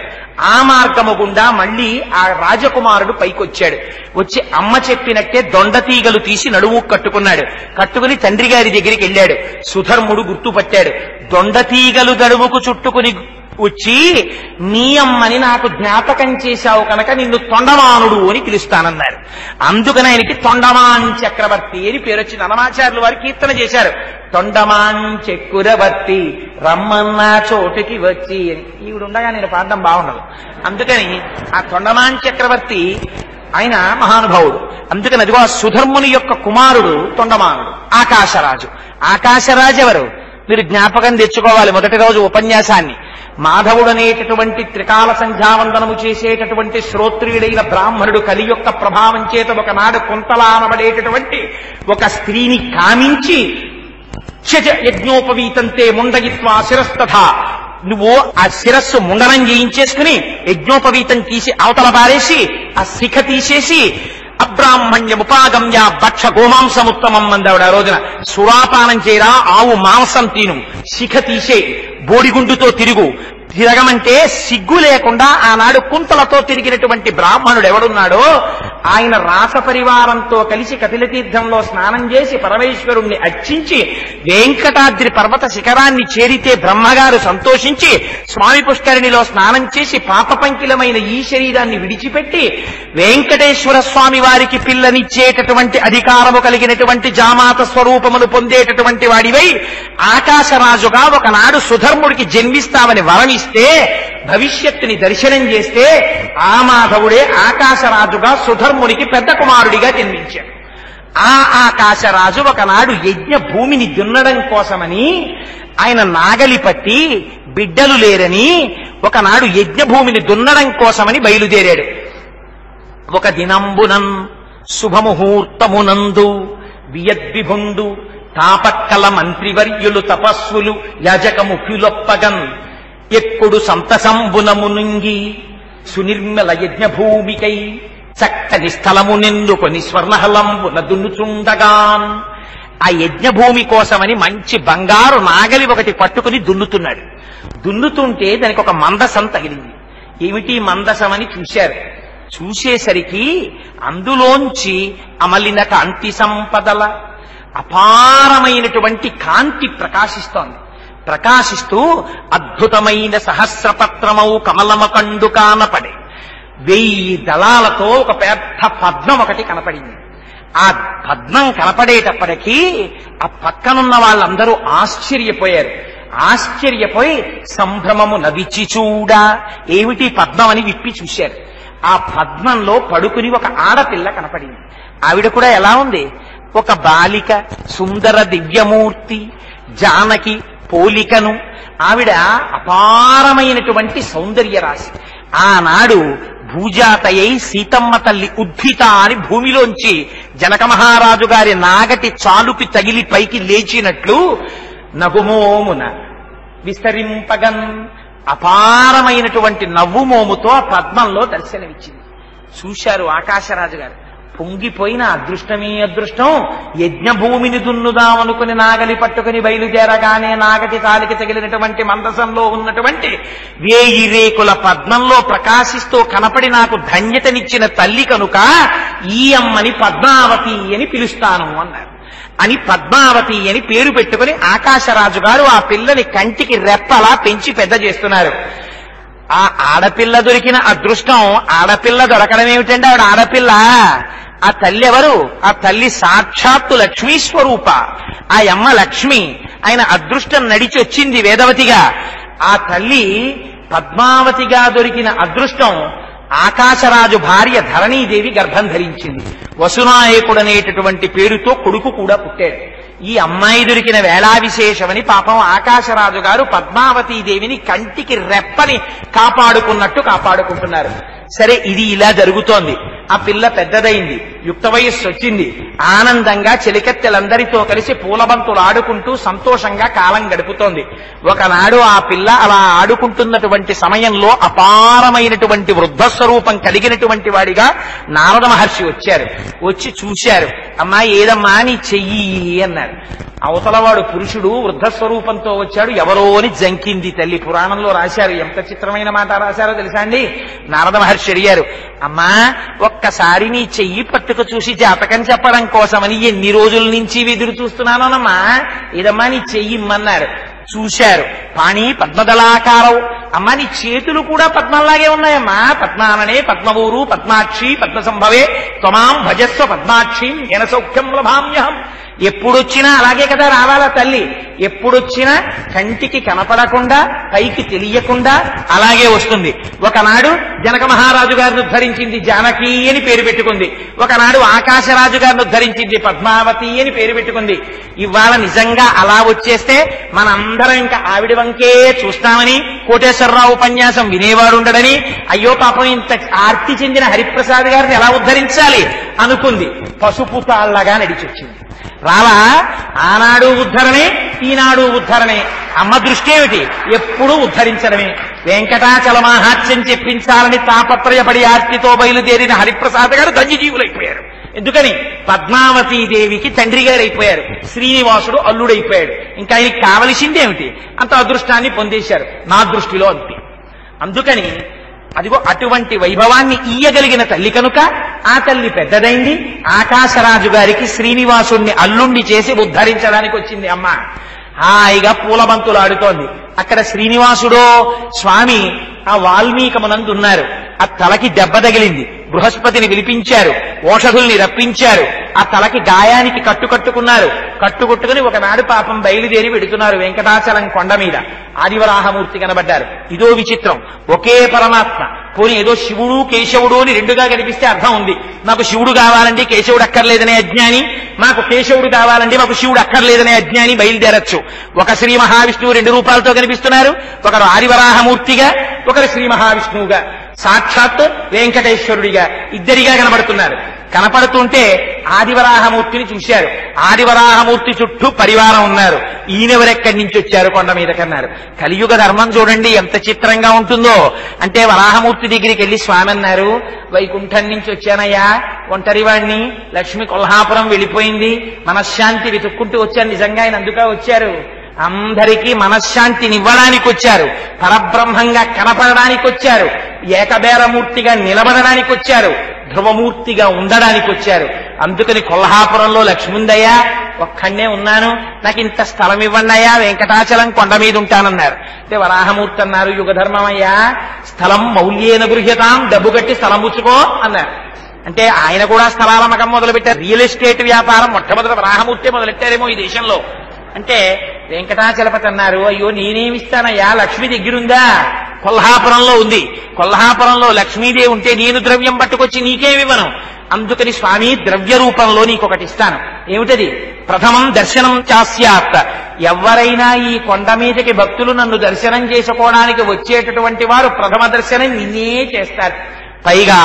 ఆ మార్గము గుండా మళ్లీ ఆ రాజకుమారుడు పైకొచ్చాడు. వచ్చి అమ్మ చెప్పినట్టే దొండ తీగలు తీసి నడుము కట్టుకున్నాడు. కట్టుకుని తండ్రి గారి దగ్గరికి వెళ్ళాడు. సుధర్ముడు గుర్తుపట్టాడు. దొండ తీగలు నడుముకు చుట్టుకుని వచ్చి, నీ అమ్మని నాకు జ్ఞాపకం చేశావు కనుక నిన్ను తొండమానుడు అని పిలుస్తానన్నారు. అందుకని ఆయనకి తొండమాన్ చక్రవర్తి అని పేరు వచ్చింది. అన్నమాచార్యులు వారు కీర్తన చేశారు, తొండమాన్ చక్రవర్తి రమ్మన్న చోటుకి వచ్చి అని. ఈవిడుండగా నేను పాడడం బాగుండదు, అందుకని ఆ తొండమాన్ చక్రవర్తి ఆయన మహానుభావుడు. అందుకని అదిగో ఆ సుధర్ముని యొక్క కుమారుడు తొండమానుడు, ఆకాశరాజు. ఆకాశరాజు ఎవరు మీరు జ్ఞాపకం తెచ్చుకోవాలి. మొదటి రోజు ఉపన్యాసాన్ని మాధవుడు అనేటటువంటి త్రికాల సంధ్యావందనము చేసేటటువంటి శ్రోత్రియుడైన బ్రాహ్మణుడు కలి యొక్క ప్రభావం చేత ఒకనాడు కుంతలా అనబడేటటువంటి ఒక స్త్రీని కామించి యజ్ఞోపవీతంతే ముండగిత్వా శిరస్తథ, నువ్వు ఆ శిరస్సు ముండనం చేయించేసుకుని యజ్ఞోపవీతం తీసి అవతల పారేసి ఆ శిఖ తీసేసి అబ్రాహ్మణ్యముపాగమ్య భక్ష గోమాంసముత్తమం అందావిడ. ఆ రోజున సురాపానం చేయరా, ఆవు మాంసం తిను, శిఖ తీసే, బోడిగుండుతో తిరగమంటే సిగ్గు లేకుండా ఆనాడు కుంతలతో తిరిగినటువంటి బ్రాహ్మణుడు ఎవడున్నాడో ఆయన రాస పరివారంతో కలిసి కపిల తీర్థంలో స్నానం చేసి పరమేశ్వరుణ్ణి అర్చించి వెంకటాద్రి పర్వత శిఖరాన్ని చేరితే బ్రహ్మగారు సంతోషించి స్వామి పుష్కరిణిలో స్నానం చేసి పాపపంకిలమైన ఈ శరీరాన్ని విడిచిపెట్టి వెంకటేశ్వర స్వామి వారికి పిల్లనిచ్చేటటువంటి అధికారము కలిగినటువంటి జామాత స్వరూపమును పొందేటటువంటి వాడివై ఆకాశరాజుగా ఒకనాడు సుధర్ముడికి జన్మిస్తామని వరమిస్తే భవిష్యత్తుని దర్శనం చేస్తే ఆ మాధవుడే ఆకాశరాజుగా సుధర్మునికి పెద్ద కుమారుడిగా జన్మించాడు. ఆ ఆకాశరాజు ఒకనాడు యజ్ఞ భూమిని దున్నడం కోసమని ఆయన నాగలి పట్టి బిడ్డలు లేరని ఒకనాడు యజ్ఞ భూమిని దున్నడం కోసమని బయలుదేరాడు. ఒక దినంబునం శుభముహూర్తమునందు వియద్విభుండు తాపక్కల మంత్రివర్యులు తపస్సులు యాజకముఖులొప్పగన్ ఎక్కుడు సంతసంబునమునుంగి సునిర్మల యజ్ఞభూమికై చక్కని స్థలము నిందుకొని స్వర్ణహలంబున దున్నుచుండగాన్. ఆ యజ్ఞభూమి కోసమని మంచి బంగారు నాగలి ఒకటి పట్టుకుని దున్నుతున్నాడు. దున్నుతుంటే దానికి ఒక మందసం తగిలింది. ఏమిటి మందసం అని చూశారు. చూసేసరికి అందులోంచి అమలిన కాంతి సంపదల అపారమైనటువంటి కాంతి ప్రకాశిస్తోంది. ప్రకాశిస్తూ అద్భుతమైన సహస్రపత్రమౌ కమలమకండు కానపడే 1000 దళాలతో ఒక పెద్ద పద్మం ఒకటి కనపడింది. ఆ పద్మం కనపడేటప్పటికీ ఆ పక్కనున్న వాళ్ళందరూ ఆశ్చర్యపోయారు. ఆశ్చర్యపోయి సంభ్రమము నవిచి చూడ ఏమిటి పద్మం అని విప్పి చూశారు. ఆ పద్మంలో పడుకుని ఒక ఆడపిల్ల కనపడింది. ఆవిడ కూడా ఎలా ఉంది? ఒక బాలిక, సుందర దివ్యమూర్తి, జానకి పోలికను. ఆవిడ అపారమైనటువంటి సౌందర్య రాశి. ఆనాడు భూజాతయై సీతమ్మ తల్లి ఉద్భిత అని భూమిలోంచి జనక మహారాజు గారి నాగటి చాలుకి తగిలి పైకి లేచినట్లు నగుమోమున విస్తరింపగన్ అపారమైనటువంటి నవ్వుమోముతో ఆ పద్మంలో దర్శనమిచ్చింది. చూశారు ఆకాశరాజు గారు. పొంగిపోయిన అదృష్టమే అదృష్టం. యజ్ఞభూమిని దున్నుదామనుకుని నాగలి పట్టుకుని బయలుదేరగానే నాగటి తాలికి తగిలినటువంటి మందసంలో ఉన్నటువంటి 1000 రేకుల పద్మంలో ప్రకాశిస్తూ కనపడి నాకు ధన్యతనిచ్చిన తల్లి కనుక ఈ అమ్మని పద్మావతి అని పిలుస్తాను అన్నారు. అని పద్మావతి అని పేరు పెట్టుకుని ఆకాశరాజు గారు ఆ పిల్లని కంటికి రెప్పలా పెంచి పెద్ద చేస్తున్నారు. ఆ ఆడపిల్ల దొరికిన అదృష్టం. ఆడపిల్ల దొరకడం ఏమిటంటే ఆవిడ ఆడపిల్ల. ఆ తల్లి ఎవరు? ఆ తల్లి సాక్షాత్తు లక్ష్మీ స్వరూప. ఆ అమ్మ లక్ష్మి. ఆయన అదృష్టం నడిచి వచ్చింది వేదవతిగా. ఆ తల్లి పద్మావతిగా దొరికిన అదృష్టం ఆకాశరాజు భార్య ధరణీదేవి గర్భం ధరించింది. వసునాయకుడనేటటువంటి పేరుతో కొడుకు కూడా పుట్టాడు. ఈ అమ్మాయి దొరికిన వేళా విశేషమని పాపం ఆకాశరాజు గారు పద్మావతీదేవిని కంటికి రెప్పని కాపాడుకున్నట్టు కాపాడుకుంటున్నారు. సరే, ఇది ఇలా జరుగుతోంది. ఆ పిల్ల పెద్దదైంది, యుక్త వయస్సు వచ్చింది. ఆనందంగా చెలికత్తెలందరితో కలిసి పూలబంతులు ఆడుకుంటూ సంతోషంగా కాలం గడుపుతోంది. ఒకనాడు ఆ పిల్ల అలా ఆడుకుంటున్నటువంటి సమయంలో అపారమైనటువంటి వృద్ధ స్వరూపం కలిగినటువంటి వాడిగా నారద మహర్షి వచ్చారు. వచ్చి చూశారు. అమ్మా, ఏదమ్మా నీ చెయ్యి అన్నారు. అవతలవాడు పురుషుడు వృద్ధ స్వరూపంతో వచ్చాడు. ఎవరో అని జంకింది తల్లి. పురాణంలో రాశారు. ఎంత చిత్రమైన మాట రాశారో తెలుసా అండి? నారద మహర్షి అడిగారు, అమ్మా ఒక్కసారి నీ చెయ్యి పట్టుకు చూసి జాతకం చెప్పడం కోసమని ఎన్ని రోజుల నుంచి ఎదురు చూస్తున్నానోనమ్మా, ఏదమ్మా నీ చెయ్యి ఇమ్మన్నారు. చూశారు. పాణి పద్మదళాకారం. అమ్మా నీ చేతులు కూడా పద్మంలాగే ఉన్నాయమ్మా. పద్మాననే పద్మవూరు పద్మాక్షి పద్మసంభవే త్వమాం భజస్వ పద్మాక్షిం యన సౌఖ్యం లభామ్యహం. ఎప్పుడొచ్చినా అలాగే కదా రావాలా తల్లి. ఎప్పుడొచ్చినా కంటికి కనపడకుండా పైకి తెలియకుండా అలాగే వస్తుంది. ఒకనాడు జనక మహారాజు గారిని ఉద్ధరించింది జానకి అని పేరు పెట్టుకుంది. ఒకనాడు ఆకాశరాజు గారిని ఉద్ధరించింది పద్మావతి అని పేరు పెట్టుకుంది. ఇవాళ నిజంగా అలా వచ్చేస్తే మనందరం ఇంకా ఆవిడ వంకే చూస్తామని, కోటేశ్వరరావు ఉపన్యాసం వినేవాడు ఉండడని, అయ్యో పాపం ఇంత ఆర్తి చెందిన హరిప్రసాద్ గారిని ఎలా ఉద్ధరించాలి అనుకుంది. పసుపు తాళ్లగా నడిచొచ్చింది. రాలా? ఆనాడు ఉద్ధరణే, ఈనాడు ఉద్ధరణే. అమ్మ దృష్టి ఏమిటి? ఎప్పుడూ ఉద్ధరించడమే. వెంకటాచల మహాత్యం చెప్పించాలని తాపత్రయపడి ఆర్తితో బయలుదేరిన హరిప్రసాద్ గారు ధన్యజీవులైపోయారు. ఎందుకని? పద్మావతీదేవికి తండ్రి గారు అయిపోయారు. శ్రీనివాసుడు అల్లుడైపోయాడు. ఇంకా ఆయనకి కావలసిందేమిటి? అంత అదృష్టాన్ని పొందేశారు. నా దృష్టిలో అంతే. అందుకని అదిగో అటువంటి వైభవాన్ని ఇయ్యగలిగిన తల్లి కనుక ఆ తల్లి పెద్దదైంది. ఆకాశరాజు గారికి శ్రీనివాసుణ్ణి అల్లుణ్ణి చేసి ఉద్ధరించడానికి వచ్చింది అమ్మ. హాయిగా పూలబంతులు ఆడుతోంది. అక్కడ శ్రీనివాసుడో స్వామి ఆ వాల్మీకమునందు ఉన్నారు. ఆ తలకి దెబ్బ తగిలింది. బృహస్పతిని పిలిపించారు. ఓషధుల్ని రప్పించారు. ఆ తలకి గాయానికి కట్టుకున్నారు. కట్టుకుని ఒకనాడు పాపం బయలుదేరి వెడుతున్నారు వెంకటాచలం కొండ మీద. ఆదివరాహమూర్తి కనబడ్డారు. ఇదో విచిత్రం. ఒకే పరమాత్మ పోనీ ఏదో శివుడు కేశవుడు అని రెండుగా కనిపిస్తే అర్థం ఉంది. నాకు శివుడు కావాలండి కేశవుడు అక్కర్లేదనే అజ్ఞాని, మాకు కేశవుడు కావాలండి మాకు శివుడు అక్కర్లేదనే అజ్ఞాని బయలుదేరచ్చు. ఒక శ్రీ మహావిష్ణువు 2 రూపాలతో కనిపిస్తున్నారు, ఒకరు ఆదివరాహమూర్తిగా, ఒకరు శ్రీ మహావిష్ణువుగా, సాక్షాత్ వెంకటేశ్వరుడిగా, ఇద్దరిగా కనబడుతున్నారు. కనపడుతుంటే ఆదివరాహమూర్తిని చూశారు. ఆదివరాహమూర్తి చుట్టూ పరివారం ఉన్నారు. ఈయనెవరెక్కడి నుంచి వచ్చారు కొండ మీద కన్నారు. కలియుగ ధర్మం చూడండి ఎంత చిత్రంగా ఉంటుందో. అంటే వరాహమూర్తి దగ్గరికి వెళ్ళి స్వామి అన్నారు, వైకుంఠం నుంచి వచ్చానయ్యా, ఒంటరివాణ్ణి, లక్ష్మి కొల్హాపురం వెళ్ళిపోయింది, మనశ్శాంతి వెతుక్కుంటూ వచ్చాను. నిజంగా ఆయన అందుకే వచ్చారు, అందరికీ మనశ్శాంతినివ్వడానికి వచ్చారు, పరబ్రహ్మంగా కనపడడానికి వచ్చారు, ఏకబేరమూర్తిగా నిలబడడానికి వచ్చారు, ధ్రువమూర్తిగా ఉండడానికి వచ్చారు. అందుకని కొల్హాపురంలో లక్ష్ముందయ్యా, ఒక్కడే ఉన్నాను, నాకు ఇంత స్థలం ఇవ్వండియ్యా, వెంకటాచలం కొండ మీద ఉంటానన్నారు. అంటే వరాహమూర్తి అన్నారు, యుగధర్మమయ్యా, స్థలం మౌల్యేన గృహ్యతాం, డబ్బు కట్టి స్థలం పుచ్చుకో అన్నారు. అంటే ఆయన కూడా స్థలాల మగం మొదలుపెట్టారు. రియల్ ఎస్టేట్ వ్యాపారం మొట్టమొదటి వరాహమూర్తి మొదలెట్టారేమో ఈ దేశంలో. అంటే వెంకటాచలపతి అన్నారు, అయ్యో నేనేమిస్తానయ్యా, లక్ష్మి దగ్గరుందా? కొల్హాపురంలో ఉంది. కొల్హాపురంలో లక్ష్మీదేవి ఉంటే నేను ద్రవ్యం పట్టుకొచ్చి నీకేమివ్వను. అందుకని స్వామి ద్రవ్య రూపంలో నీకొకటి ఇస్తాను. ఏమిటది? ప్రథమం దర్శనం చాస్యాత్. ఎవరైనా ఈ కొండ మీదకి భక్తులు నన్ను దర్శనం చేసుకోవడానికి వచ్చేటటువంటి వారు ప్రథమ దర్శనం నిన్నే చేస్తారు. పైగా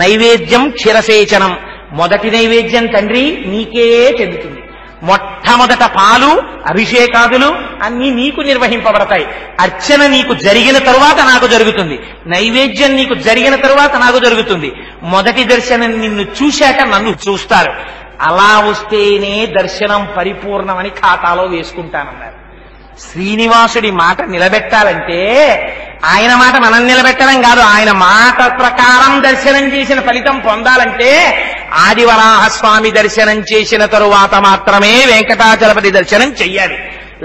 నైవేద్యం క్షీరసేచనం, మొదటి నైవేద్యం తండ్రి నీకే చెందుతుంది. మొట్టమొదట పాలు అభిషేకాదులు అన్నీ నీకు నిర్వహింపబడతాయి. అర్చన నీకు జరిగిన తరువాత నాకు జరుగుతుంది, నైవేద్యం నీకు జరిగిన తరువాత నాకు జరుగుతుంది. మొదటి దర్శనం నిన్ను చూశాక నన్ను చూస్తారు. అలా వస్తేనే దర్శనం పరిపూర్ణమని ఖాతాలో వేసుకుంటానన్నారు. శ్రీనివాసుడి మాట నిలబెట్టాలంటే ఆయన మాట మనం నిలబెట్టడం కాదు, ఆయన మాట ప్రకారం దర్శనం చేసిన ఫలితం పొందాలంటే ఆదివరాహస్వామి దర్శనం చేసిన తరువాత మాత్రమే వెంకటాచలపతి దర్శనం చెయ్యాలి.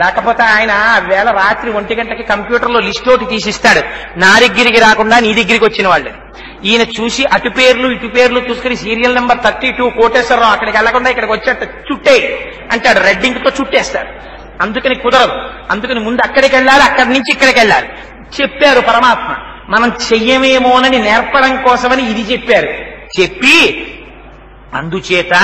లేకపోతే ఆయన వేళ రాత్రి 1 గంటకి కంప్యూటర్లో లిస్ట్ ఒకటి తీసిస్తాడు, నా దగ్గరికి రాకుండా నీ దగ్గరికి వచ్చిన వాళ్ళు. ఈయన చూసి అటు పేర్లు ఇటు పేర్లు చూసుకుని సీరియల్ నెంబర్ 32 కోటేశ్వరరావు అక్కడికి వెళ్లకుండా ఇక్కడికి వచ్చేట చుట్టే అంటాడు, రెడ్డింగ్ తో చుట్టేస్తాడు. అందుకని కుదరదు. అందుకని ముందు అక్కడికి వెళ్ళాలి, అక్కడి నుంచి ఇక్కడికి వెళ్ళాలి. చెప్పారు పరమాత్మ, మనం చెయ్యమేమోనని నేర్పడం కోసమని ఇది చెప్పారు. చెప్పి అందుచేత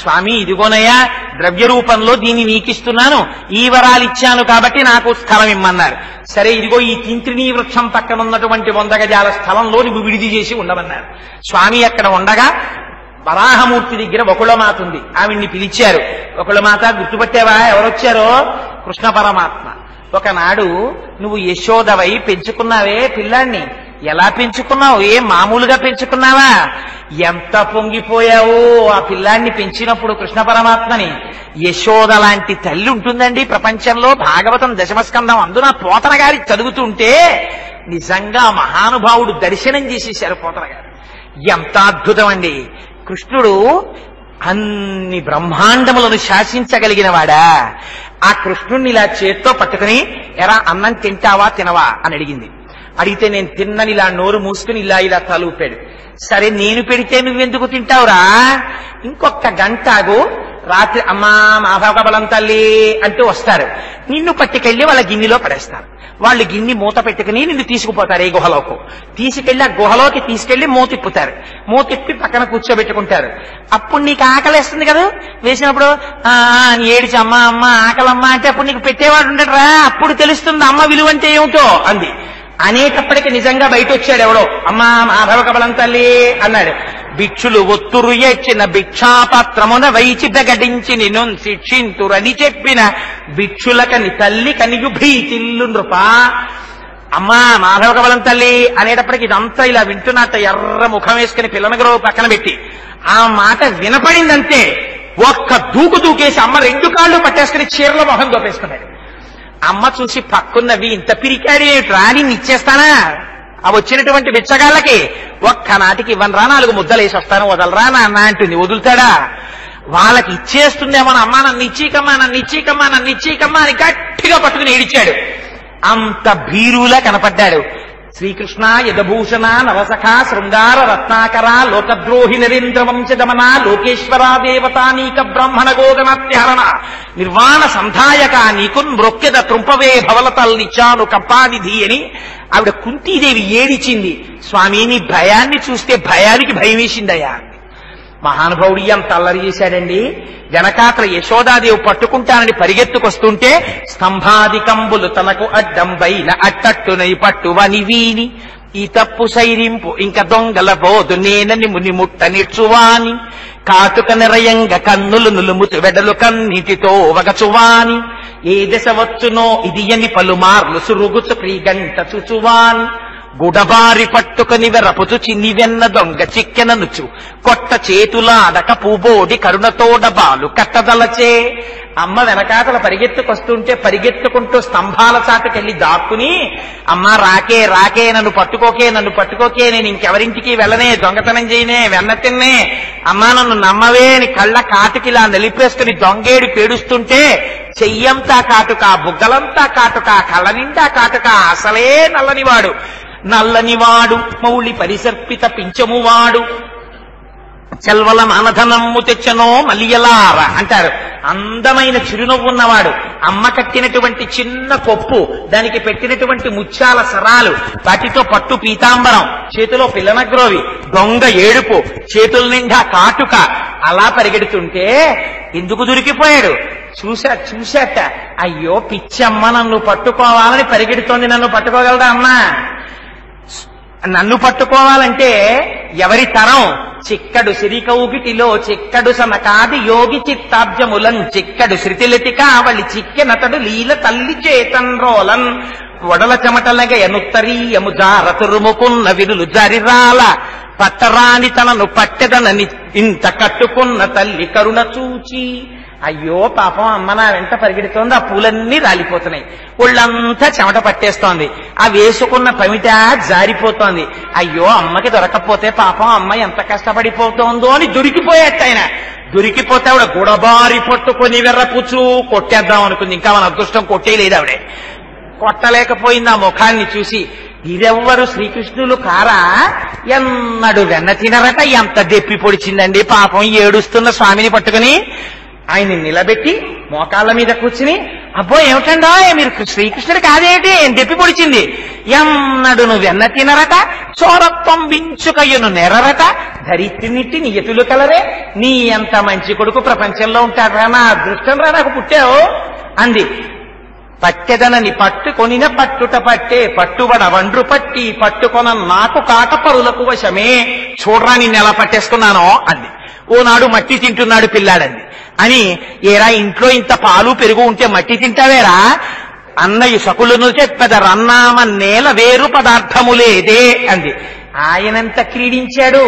స్వామి ఇదిగోనయ్యా ద్రవ్య రూపంలో దీన్ని నీకిస్తున్నాను, ఈ వరాలు ఇచ్చాను కాబట్టి నాకు స్థలం ఇమ్మన్నారు. సరే ఇదిగో ఈ తింత్రినీ వృక్షం పక్కన ఉన్నటువంటి 100 గజాల స్థలంలో నువ్వు విడిది చేసి ఉండమన్నారు. స్వామి అక్కడ ఉండగా వరాహమూర్తి దగ్గర వకుళమాత ఉంది, ఆవిడ్ని పిలిచారు. వకుళమాత గుర్తుపట్టావా ఎవరొచ్చారో? కృష్ణ పరమాత్మ. ఒకనాడు నువ్వు యశోదవై పెంచుకున్నావే పిల్లాన్ని, ఎలా పెంచుకున్నావు? ఏ మామూలుగా పెంచుకున్నావా? ఎంత పొంగిపోయావో ఆ పిల్లాన్ని పెంచినప్పుడు కృష్ణ పరమాత్మని. యశోద లాంటి తల్లి ఉంటుందండి ప్రపంచంలో. భాగవతం 10వ స్కంధం అందున పోతన గారి చదువుతుంటే నిజంగా మహానుభావుడు దర్శనం చేసేశారు పోతన గారు. ఎంత అద్భుతం అండి! కృష్ణుడు అన్ని బ్రహ్మాండములను శాసించగలిగిన వాడా? ఆ కృష్ణుణ్ణి ఇలా చేత్తో పట్టుకుని, ఎరా అన్నం తింటావా తినవా అని అడిగింది. అడిగితే నేను తిన్నని ఇలా నోరు మూసుకుని ఇలా తలూపాడు. సరే నేను పెడితే నువ్వెందుకు తింటావురా, ఇంకొక గంట ఆగు, రాత్రి అమ్మా మాధవ బలం తల్లి అంటూ వస్తారు. నిన్ను పట్టుకెళ్లి వాళ్ళ గిన్నెలో పడేస్తారు. వాళ్ళు గిన్నె మూత పెట్టుకుని నిన్ను తీసుకుపోతారు ఏ గుహలోకి. తీసుకెళ్లి ఆ గుహలోకి తీసుకెళ్లి మూతిప్పుతారు. మూతిప్పి పక్కన కూర్చోబెట్టుకుంటారు. అప్పుడు నీకు ఆకలేస్తుంది కదా, వేసినప్పుడు ఏడిచి అమ్మ అమ్మ ఆకలమ్మ అంటే అప్పుడు నీకు పెట్టేవాడు ఉండటరా, అప్పుడు తెలుస్తుంది అమ్మ విలువ అంటే ఏమిటో అంది. అనేటప్పటికి నిజంగా బయట వచ్చాడు ఎవడో, అమ్మా మాధవ కబలం తల్లి అన్నాడు. భిక్షులు ఒత్తురు ఎచ్చిన భిక్షాపాత్రమున వైచి ప్రకటించి నిన్ను శిక్షింతురని చెప్పిన భిక్షులకని తల్లి కనియు భీతిల్లు నృప. అమ్మా మాధవ కబలం తల్లి అనేటప్పటికి ఇదంతా ఇలా వింటున్నట్ట ఎర్ర ముఖం వేసుకుని పిల్లనగరో పక్కన పెట్టి ఆ మాట వినపడిందంతే ఒక్క దూకు దూకేసి అమ్మ 2 కాళ్ళు పట్టేసుకుని చీరల మొహం దోపేసుకున్నాడు. అమ్మ చూసి పక్కున్నవి, ఇంత పిరికాడి రాని ఇచ్చేస్తానా ఆ వచ్చినటువంటి బిచ్చగాళ్ళకి? ఒక్కనాటికి ఇవ్వనరా, 4 ముద్దలు వేసి వస్తాను, వదలరా నాన్న అంటుంది. వదులుతాడా? వాళ్ళకి ఇచ్చేస్తుందేమో, అమ్మా నన్ను ఇచ్చీకమ్మా నన్ను ఇచ్చీకమ్మా నన్ను ఇచ్చీకమ్మా అని గట్టిగా పట్టుకుని ఏడిచాడు. అంత భీరులా కనపడ్డాడు. శ్రీకృష్ణ యదభూషణ నవసఖ శృంగార రత్నాకర లోకద్రోహి నరేంద్ర వంశదమన లోకేశ్వర దేవతానీక బ్రాహ్మణ గోగనాత్యహరణ నిర్వాణ సంధాయక నీకున్ మృక్యద త్రుంపవే భవలతల్నిచ్చాను కప్పానిధి అని ఆవిడ కుంతీదేవి ఏడిచింది. స్వామి నీ భయాన్ని చూస్తే భయానికి భయం వేసిందయ్యా. మహానుభావుడు ఎంత అల్లరి చేశాడండి. వెనకాతల యశోదాదేవి పట్టుకుంటానని పరిగెత్తుకొస్తుంటే స్తంభాదికంబులు తనకు అడ్డంబైన అట్టట్టునై పట్టువని వీని ఈ తప్పు సైరింపు ఇంక దొంగల బోదు నేనని ముని ముట్ట నిడ్చువాని కాటుక నిరయంగ కన్నులు నులుముతు వెడలు కన్నిటితో వగచువాని ఏ దశ వచ్చునో ఇది అని పలుమార్లు సురుగుచు క్రీగంట చుచువాని గుడబారి పట్టుకుని వెరపుచు చిన్నివెన్న దొంగ చిక్కెననుచు కొట్ట చేతులాడక పూబోడి కరుణతోడ బాలు కట్టదలచే. అమ్మ వెనకాతల పరిగెత్తుకొస్తుంటే పరిగెత్తుకుంటూ స్తంభాల చాటుకెళ్లి దాక్కుని అమ్మ రాకే రాకే నన్ను పట్టుకోకే నేను ఇంకెవరింటికి వెళ్ళనే దొంగతనం చేయనే వెన్న తిన్నే అమ్మా నన్ను నమ్మవే అని కళ్ళ కాటుకిలా నిలిపేసుకుని దొంగేడు పేడుస్తుంటే చెయ్యంతా కాటుక బుగ్గలంతా కాటుక కళ్ళ నిండా కాటుక అసలే నల్లనివాడు మౌళి పరిసర్పిత పింఛమువాడు చెల్వల మానధనమ్ము తెచ్చనో మలియలార అంటారు. అందమైన చిరునవ్వున్నవాడు, అమ్మ కట్టినటువంటి చిన్న కొప్పు, దానికి పెట్టినటువంటి ముత్యాల సరాలు, వాటితో పట్టు పీతాంబరం, చేతిలో పిల్లనగ్రోవి, దొంగ ఏడుపు, చేతుల నిండా కాటుక, అలా పరిగెడుతుంటే ఎందుకు దొరికిపోయాడు చూశాట. అయ్యో పిచ్చమ్మ నన్ను పట్టుకోవాలని పరిగెడుతోంది, నన్ను పట్టుకోగలదా అమ్మా? నన్ను పట్టుకోవాలంటే ఎవరి తరం? చిక్కడు సిరికౌగిటిలో చిక్కడు సమకాది యోగి చిత్తాబ్జములం చిక్కడు శృతిలతిక అవళి చిక్కెనతడు లీల తల్లి చేతన్రోలన్ వడల చెమటలగ ఎనుత్తరీయము జార తురుముకున్న విరులు జరిరాల పట్టరాని తనను పట్టెదనని ఇంత కట్టుకున్న తల్లి కరుణ చూచి. అయ్యో పాపం అమ్మ నా వెంట పరిగెడుతోంది, ఆ పూలన్నీ రాలిపోతున్నాయి, ఒళ్ళంతా చెమట పట్టేస్తోంది, ఆ వేసుకున్న పమిట జారిపోతోంది. అయ్యో అమ్మకి దొరకపోతే పాపం అమ్మ ఎంత కష్టపడిపోతోందో అని దొరికిపోయేట ఆయన. దొరికిపోతే ఆవిడ గుడబారి పట్టుకొని వెర్రపుచ్చు కొట్టేద్దాం అనుకుంది. ఇంకా మన అదృష్టం కొట్టేయలేదు ఆవిడే, కొట్టలేకపోయింది. ఆ ముఖాన్ని చూసి ఇదెవ్వరు శ్రీకృష్ణులు కారా? ఎన్నడు వెన్న తినరట, ఎంత దెప్పి పొడిచిందండి పాపం. ఏడుస్తున్న స్వామిని పట్టుకుని ఆయన్ని నిలబెట్టి మోకాళ్ళ మీద కూర్చుని, అబ్బో ఏమిటండో మీరు శ్రీకృష్ణుడు కాదేమిటి, ఏం దెప్పి పొడిచింది? ఎన్నడు నువ్వెన్న తినరట, చోరత్వం వించుకయ్యను నెరరట, ధరిత్రినిట్టి నియతులు కలరే, నీ ఎంత మంచి కొడుకు ప్రపంచంలో ఉంటాడరా, నా అదృష్టం రా నాకు పుట్టావు అంది. పట్టెదనని పట్టుకొనిన పట్టుట పట్టే పట్టుబడ వండ్రు పట్టి పట్టుకొన నాకు కాక పరులకు వశమే, చూడరా నిన్ను ఎలా పట్టేసుకున్నానో అంది. ఓనాడు మట్టి తింటున్నాడు పిల్లాడంది అని, ఏరా ఇంట్లో ఇంత పాలు పెరుగు ఉంటే మట్టి తింటావేరా అన్నయ్య సకులను చెప్పెదరన్నామ నేల వేరు పదార్థములేదే అంది. ఆయనంత క్రీడించాడు.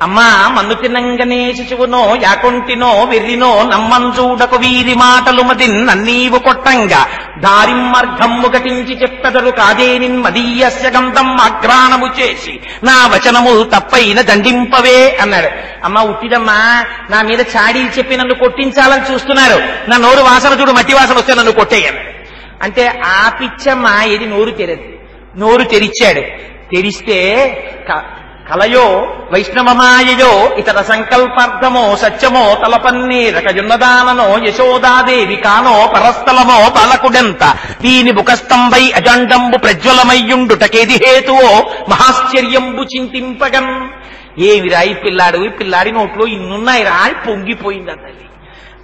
అమ్మా మన్ను తినంగనే శిశువునో యాకుంటినో వెర్రినో నమ్మంజూడకు వీరి మాటలు మదిన్ నన్నీవు కొట్టంగా దారిమ్మర్ఘమ్ము ఘటించి చెప్పెదరు కాదేనిన్ మదీయస్య గంధం అగ్రాణము చేసి నా వచనము తప్పైన దండింపవే అన్నాడు. అమ్మ ఉట్టిదమ్మా, నా మీద చాడీలు చెప్పి నన్ను కొట్టించాలని చూస్తున్నారు, నా నోరు వాసన చూడు, మట్టి వాసన వస్తే నన్ను కొట్టేయను అంటే ఆ పిచ్చమ్మ ఇది నోరు తెరదు. నోరు తెరిచాడు. తెరిస్తే కలయో వైష్ణవమాయయో ఇతర సంకల్పార్థమో సత్యమో తలపన్నీ రకజున్నదాననో యశోదాదేవి కానో పరస్థలమో బాలకుడెంత దీని ముఖస్తంభై అజండంబు ప్రజ్వలమయ్యుండుటకేది హేతువో మహాశ్చర్యంబు చింతింపగన్. ఏమిరా ఈ పిల్లాడి నోట్లో ఇన్నున్నాయి రా అని పొంగిపోయింది తల్లి.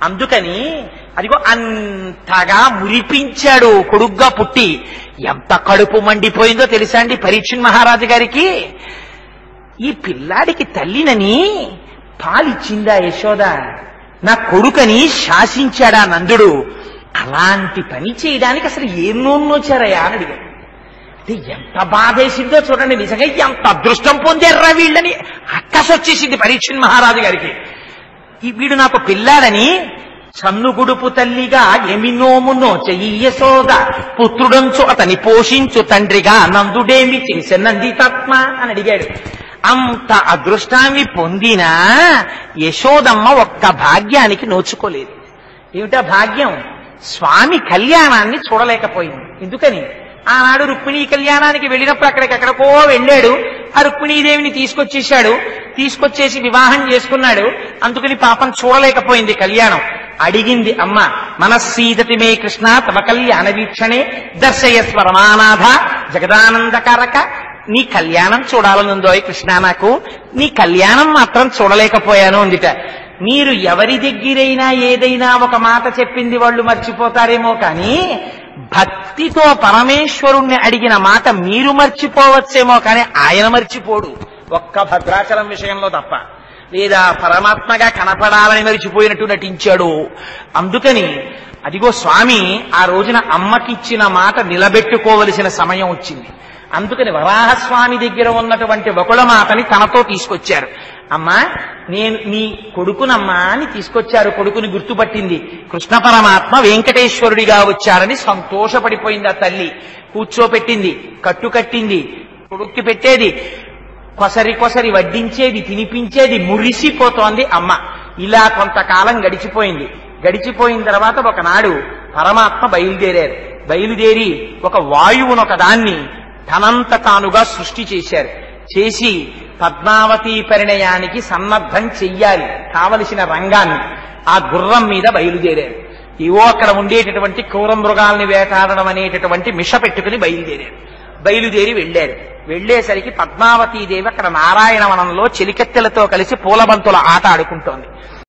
అందుకని అదిగో అంతగా మురిపించాడు కొడుగ్గా పుట్టి. ఎంత కడుపు మండిపోయిందో తెలుసా అండి పరీక్షణ్ మహారాజు గారికి. ఈ పిల్లాడికి తల్లినని పాలిచ్చిందా యశోద, నా కొడుకని శాసించాడా నందుడు. అలాంటి పని చేయడానికి అసలు ఏం నోచారయ్యా అని అడిగాడు. అంటే ఎంత బాధేసిందో చూడండి, నిజంగా ఎంత అదృష్టం పొందారా వీళ్ళని అక్కసొచ్చేసింది పరీక్షణ్ మహారాజు గారికి. ఈ వీడు నాకు పిల్లాడని సన్నుగుడుపు తల్లిగా ఎమినోమునో చెయ్యి యశోద, పుత్రుడంచు అతని పోషించు తండ్రిగా నందుడేమి చేసెనంది తత్మ అని అడిగాడు. అంత అదృష్టాన్ని పొందిన యశోదమ్మ ఒక్క భాగ్యానికి నోచుకోలేదు. ఏమిటా భాగ్యం? స్వామి కళ్యాణాన్ని చూడలేకపోయింది. ఎందుకని? ఆనాడు రుక్మిణీ కళ్యాణానికి వెళ్ళినప్పుడు అక్కడికెక్కడికో వెళ్ళాడు. ఆ రుక్మిణీదేవిని తీసుకొచ్చేసి వివాహం చేసుకున్నాడు. అందుకని పాపం చూడలేకపోయింది కళ్యాణం. అడిగింది అమ్మ, మనస్సీదతి మే కృష్ణ తవ కళ్యాణ వీక్షణే దర్శయస్వ రమానాథ జగదానందకారక. నీ కళ్యాణం చూడాలనుందోయ్ కృష్ణ, నాకు నీ కళ్యాణం మాత్రం చూడలేకపోయాను అందిట. మీరు ఎవరి దగ్గరైనా ఏదైనా ఒక మాట చెప్పింది వాళ్ళు మర్చిపోతారేమో కానీ భక్తితో పరమేశ్వరుణ్ణి అడిగిన మాట మీరు మర్చిపోవచ్చేమో కానీ ఆయన మర్చిపోడు, ఒక్క భద్రాచలం విషయంలో తప్ప. లేదా పరమాత్మగా కనపడాలని మరిచిపోయినట్టు నటించాడు. అందుకని అదిగో స్వామి ఆ రోజున అమ్మకిచ్చిన మాట నిలబెట్టుకోవలసిన సమయం వచ్చింది. అందుకని వరాహస్వామి దగ్గర ఉన్నటువంటి వకుళ మాతని తనతో తీసుకొచ్చారు. అమ్మా, నేను నీ కొడుకునమ్మా అని తీసుకొచ్చారు. కొడుకుని గుర్తుపట్టింది. కృష్ణ పరమాత్మ వెంకటేశ్వరుడిగా వచ్చారని సంతోషపడిపోయింది ఆ తల్లి. కూర్చోపెట్టింది, కట్టింది, కొడుక్కి పెట్టేది, కొసరి వడ్డించేది, తినిపించేది, మురిసిపోతోంది అమ్మ. ఇలా కొంతకాలం గడిచిపోయిన తర్వాత ఒకనాడు పరమాత్మ బయలుదేరి ఒక వాయువునొక దాన్ని తనంత తానుగా సృష్టి చేసి పద్మావతీ పరిణయానికి సన్నద్ధం చెయ్యాలి కావలసిన రంగాన్ని ఆ గుర్రం మీద బయలుదేరారు. ఏవో అక్కడ ఉండేటటువంటి క్రూర మృగాల్ని వేటాడడం అనేటటువంటి మిష పెట్టుకుని బయలుదేరి వెళ్ళారు. వెళ్లేసరికి పద్మావతీదేవి అక్కడ నారాయణవనంలో చెలికత్తెలతో కలిసి పూలబంతుల ఆట ఆడుకుంటోంది.